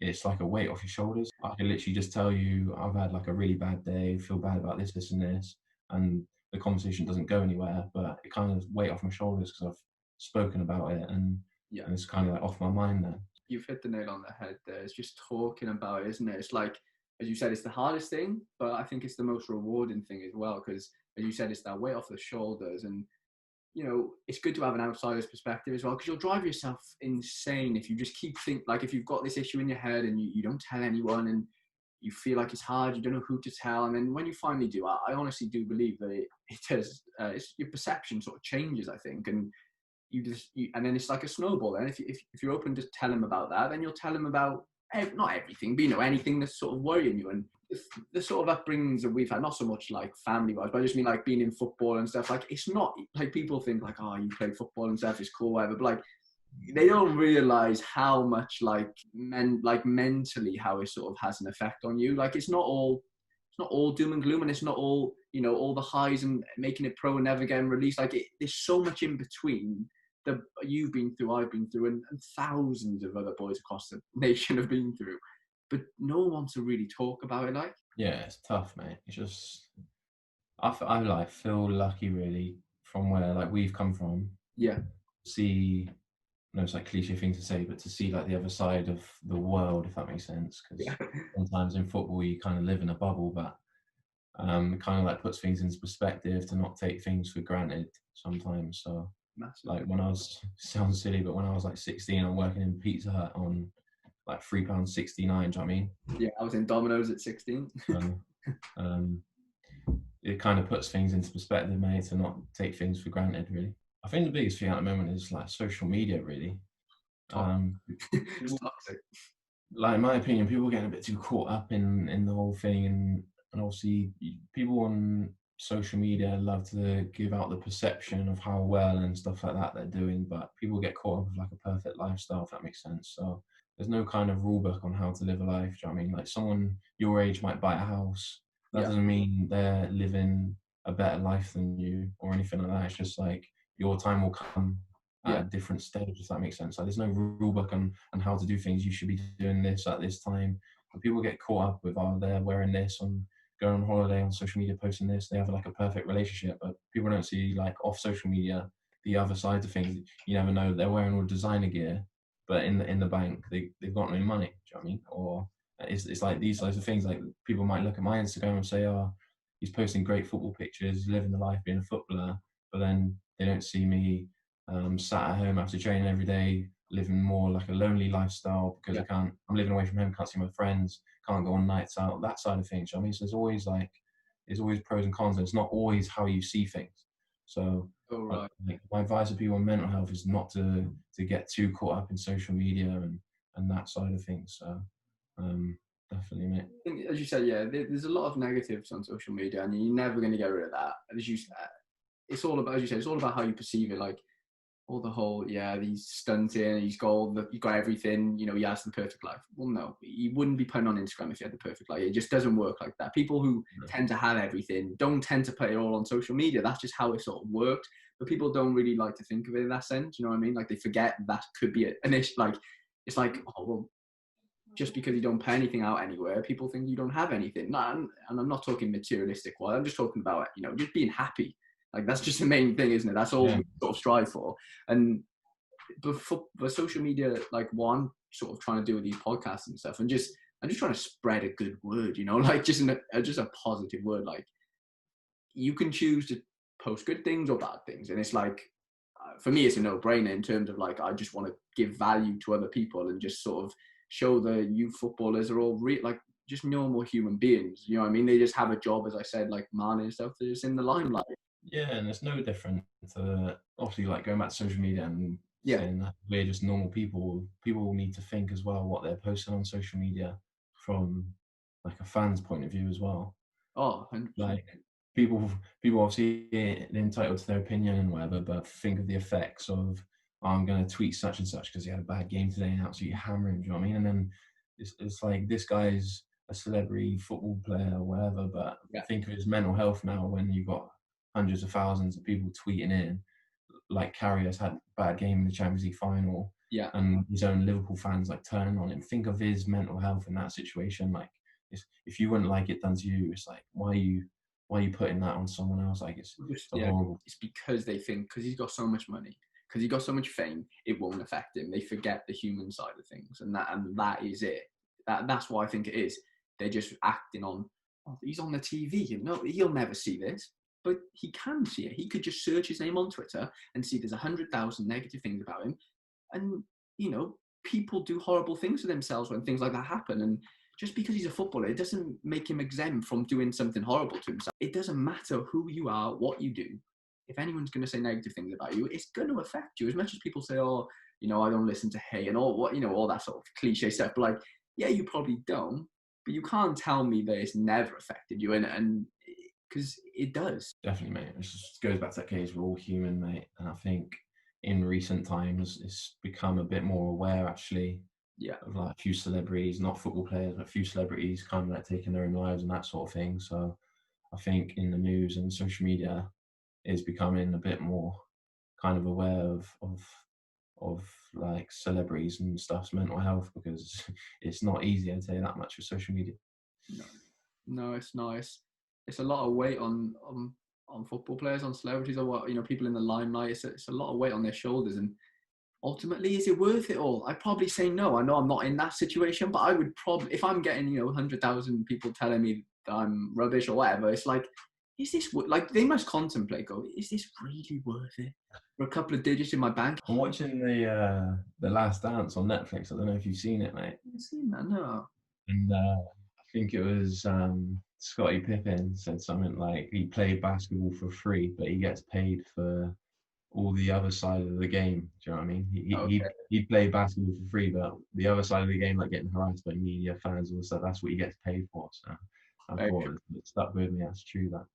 B: it's like a weight off your shoulders. I can literally just tell you, I've had like a really bad day, feel bad about this and this, and the conversation doesn't go anywhere, but it kind of weight off my shoulders because I've spoken about it, and it's kind of like off my mind then.
A: You've hit the nail on the head there. It's just talking about it, isn't it? It's like, as you said, it's the hardest thing, but I think it's the most rewarding thing as well, because as you said, it's that weight off the shoulders, and you know, it's good to have an outsider's perspective as well, because you'll drive yourself insane if you just keep like if you've got this issue in your head and you don't tell anyone, and you feel like it's hard, you don't know who to tell, and then when you finally do, I honestly do believe that it does. Your perception sort of changes, I think, and and then it's like a snowball. And if you're open to tell him about that, then you'll tell him about not everything, but you know, anything that's sort of worrying you. And the sort of upbringings that we've had, not so much like family wise, but I just mean like being in football and stuff. Like it's not like people think like, oh, you play football and stuff, it's cool, whatever. But like they don't realize how much like mentally how it sort of has an effect on you. Like it's not all doom and gloom, and it's not all, you know, all the highs and making it pro and never getting released. Like there's so much in between that you've been through, I've been through, and thousands of other boys across the nation have been through. But no one wants to really talk about it. Like,
B: yeah, it's tough, mate. It's just I like feel lucky really from where like we've come from.
A: Yeah.
B: See, no, it's like cliche thing to say, but to see like the other side of the world, if that makes sense. Because sometimes in football you kind of live in a bubble, but it kind of like puts things into perspective to not take things for granted sometimes. So
A: massively.
B: like when I was, sounds silly, but when I was like 16, I'm working in Pizza Hut on like £3.69. Do you know what I mean?
A: Yeah, I was in Domino's at 16.
B: It kind of puts things into perspective, mate, to not take things for granted, really. I think the biggest thing at the moment is like social media, really.
A: It's toxic.
B: Like in my opinion, people are getting a bit too caught up in the whole thing, and obviously people on social media love to give out the perception of how well and stuff like that they're doing, but people get caught up with like a perfect lifestyle, if that makes sense. So there's no kind of rule book on how to live a life. Do you know what I mean? Like someone your age might buy a house. That
A: Yeah,
B: doesn't mean they're living a better life than you or anything like that. It's just like your time will come at
A: yeah,
B: a different stage, if that makes sense. Like there's no rule book on how to do things. You should be doing this at this time. And people get caught up with, oh, they're wearing this on going on holiday on social media, posting this. They have like a perfect relationship, but people don't see like off social media the other side of things. You never know, they're wearing all designer gear, but in the bank they've got no money. Do you know what I mean? Or it's like these types of things. Like people might look at my Instagram and say, oh, he's posting great football pictures, he's living the life being a footballer, but then they don't see me sat at home after training every day, living more like a lonely lifestyle because
A: yeah.
B: I'm living away from home, can't see my friends, can't go on nights out, that side of things. You know what I mean? So there's always pros and cons, and it's not always how you see things. So
A: All right.
B: like, my advice to people on mental health is not to get too caught up in social media and that side of things. So definitely, mate.
A: I think, as you said, yeah, there's a lot of negatives on social media, and you're never going to get rid of that. As you said, it's all about, as you said, it's all about how you perceive it. Like all the whole, yeah, he's stunting, he's gold, he got everything, you know, he has the perfect life. Well, no, he wouldn't be putting on Instagram if he had the perfect life. It just doesn't work like that. People who tend to have everything don't tend to put it all on social media. That's just how it sort of worked. But people don't really like to think of it in that sense. You know what I mean? Like they forget that could be an issue. Like it's like, oh well, just because you don't put anything out anywhere, people think you don't have anything. No, and I'm not talking materialistic. Well, I'm just talking about, you know, just being happy. Like that's just the main thing, isn't it? That's all
B: Yeah.
A: we sort of strive for. And but social media, like what I'm sort of trying to do with these podcasts and stuff, and just I'm just trying to spread a good word, you know, like just a positive word. Like you can choose to post good things or bad things, and it's like for me, it's a no-brainer in terms of like I just want to give value to other people and just sort of show the youth footballers are all like just normal human beings. You know what I mean? They just have a job, as I said, like Mane and stuff. They're just in the limelight.
B: Yeah, and it's no different to obviously like going back to social media and
A: Yeah.
B: saying that we're just normal people. People need to think as well what they're posting on social media from like a fan's point of view as well.
A: Oh, 100%.
B: Like people people obviously entitled to their opinion and whatever, but think of the effects of, oh, I'm going to tweet such and such because he had a bad game today and absolutely hammer him. Do you know what I mean? And then it's like this guy's a celebrity football player or whatever, but
A: Yeah.
B: think of his mental health now when you've got hundreds of thousands of people tweeting in. Like Carrier's had a bad game in the Champions League final,
A: Yeah.
B: and his own Liverpool fans like turning on him. Think of his mental health in that situation. Like, if you wouldn't like it done to you, it's like why are you putting that on someone else? Like it's a
A: Yeah,
B: horrible.
A: it's because they think because he's got so much money, because he's got so much fame, it won't affect him. They forget the human side of things, and that is it. That's what I think it is. They're just acting on. Oh, he's on the TV. You know, he'll never see this, but he can see it. He could just search his name on Twitter and see there's 100,000 negative things about him, and you know, people do horrible things to themselves when things like that happen, and just because he's a footballer, it doesn't make him exempt from doing something horrible to himself. It doesn't matter who you are, what you do. If anyone's going to say negative things about you, it's going to affect you. As much as people say, oh, you know, I don't listen to hate and all what, you know, all that sort of cliche stuff. But like, yeah, you probably don't, but you can't tell me that it's never affected you, and because it does.
B: Definitely, mate. It just goes back to that case. We're all human, mate, and I think in recent times it's become a bit more aware actually
A: Yeah.
B: of like a few celebrities, not football players, but a few celebrities kind of like taking their own lives and that sort of thing. So I think in the news and social media is becoming a bit more kind of aware of like celebrities and stuff's mental health because it's not easy, I'd say that much with social media.
A: No, no, it's nice. It's a lot of weight on football players, on celebrities, or what, you know, people in the limelight. It's a lot of weight on their shoulders, and ultimately, is it worth it all? I'd probably say no. I know I'm not in that situation, but I would probably, if I'm getting, you know, 100,000 people telling me that I'm rubbish or whatever, it's like, is this like they must contemplate? Go, is this really worth it for a couple of digits in my bank?
B: I'm watching the Last Dance on Netflix. I don't know if you've seen it, mate.
A: I've seen that. No.
B: And I think it was Scottie Pippen said something like he played basketball for free, but he gets paid for all the other side of the game. Do you know what I mean?
A: Okay.
B: He'd play basketball for free, but the other side of the game, like getting harassed by media, fans, all the stuff, that's what he gets paid for. So I
A: Very
B: thought
A: true.
B: it stuck with me. That's true. That.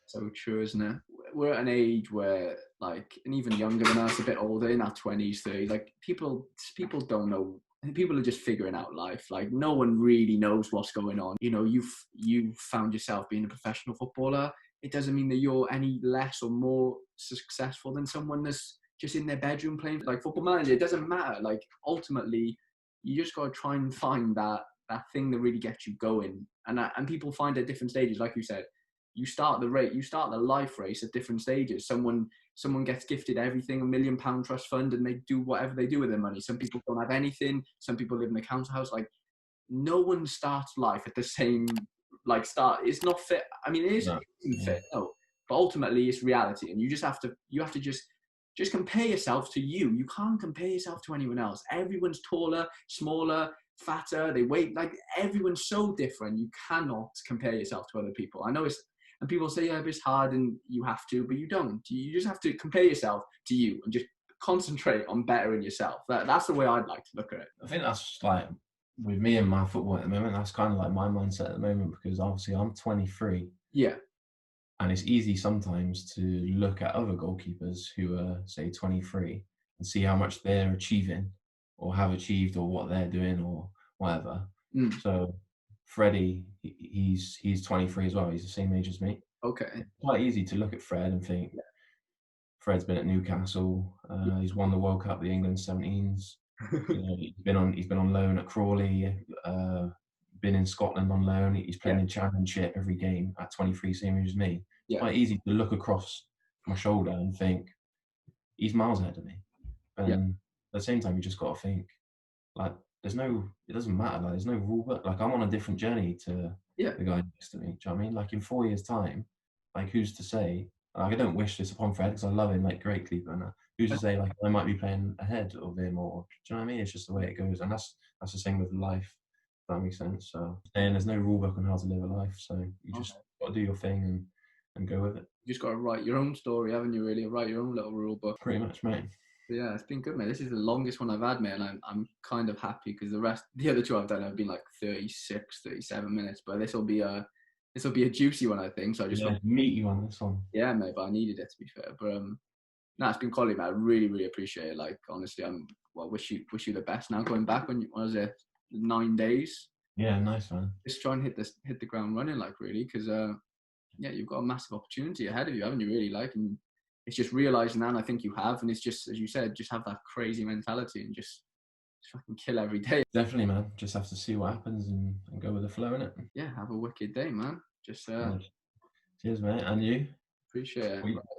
A: So true, isn't it? We're at an age where, like, and even younger than us, a bit older, in our 20s, 30s, like, people don't know. People are just figuring out life. Like, no one really knows what's going on. You know, you've found yourself being a professional footballer. It doesn't mean that you're any less or more successful than someone that's just in their bedroom playing like Football Manager. It doesn't matter. Like, ultimately, you just got to try and find that thing that really gets you going. And people find at different stages, like you said, you start the life race at different stages. Someone gets gifted everything, £1 million trust fund, and they do whatever they do with their money. Some people don't have anything. Some people live in a council house. Like, no one starts life at the same start. It's not fit. I mean, it
B: No.
A: isn't
B: Yeah.
A: fit. No, but ultimately, it's reality, and you have to just compare yourself to you. You can't compare yourself to anyone else. Everyone's taller, smaller, fatter. They weigh like everyone's so different. You cannot compare yourself to other people. I know and people say, yeah, it's hard and you have to, but you don't. You just have to compare yourself to you and just concentrate on bettering yourself. That's the way I'd like to look at it.
B: I think that's like with me and my football at the moment. That's kind of like my mindset at the moment because obviously I'm 23.
A: Yeah.
B: And it's easy sometimes to look at other goalkeepers who are, say, 23 and see how much they're achieving or have achieved or what they're doing or whatever.
A: Mm.
B: So Freddie, he's 23 as well. He's the same age as me.
A: Okay.
B: It's quite easy to look at Fred and think, Fred's been at Newcastle. He's won the World Cup, the England 17s. You know, he's been on loan at Crawley. Been in Scotland on loan. He's playing in Championship every game at 23, same age as me. It's quite easy to look across my shoulder and think he's miles ahead of me. But then at the same time, you just got to think like it doesn't matter. Like there's no rule book. Like I'm on a different journey to the guy next to me. Do you know what I mean? Like in 4 years' time, like who's to say? Like I don't wish this upon Fred because I love him, like great keeper. And who's to say like I might be playing ahead of him or do you know what I mean? It's just the way it goes, and that's the same with life. If that makes sense. So and there's no rule book on how to live a life. So you just got to do your thing and go with it.
A: You just got to write your own story, haven't you? Really, write your own little rule book.
B: Pretty much, mate.
A: Yeah, it's been good, mate. This is the longest one I've had, mate, and I'm kind of happy because the other two I've done have been like 36, 37 minutes, but this will be a juicy one, I think. So I just
B: meaty one, this one.
A: Yeah, mate, but I needed it to be fair. But no, it's been quality, mate. I really, really appreciate it. Like honestly, wish you the best now going back when what was it, 9 days?
B: Yeah, nice man.
A: Just try and hit the ground running, like really, because you've got a massive opportunity ahead of you, haven't you? Really, like, and it's just realizing that, and I think you have, and it's just as you said, just have that crazy mentality and just fucking kill every day.
B: Definitely, man. Just have to see what happens and go with the flow, innit?
A: Yeah, have a wicked day, man. Just
B: cheers, mate, and you.
A: Appreciate it.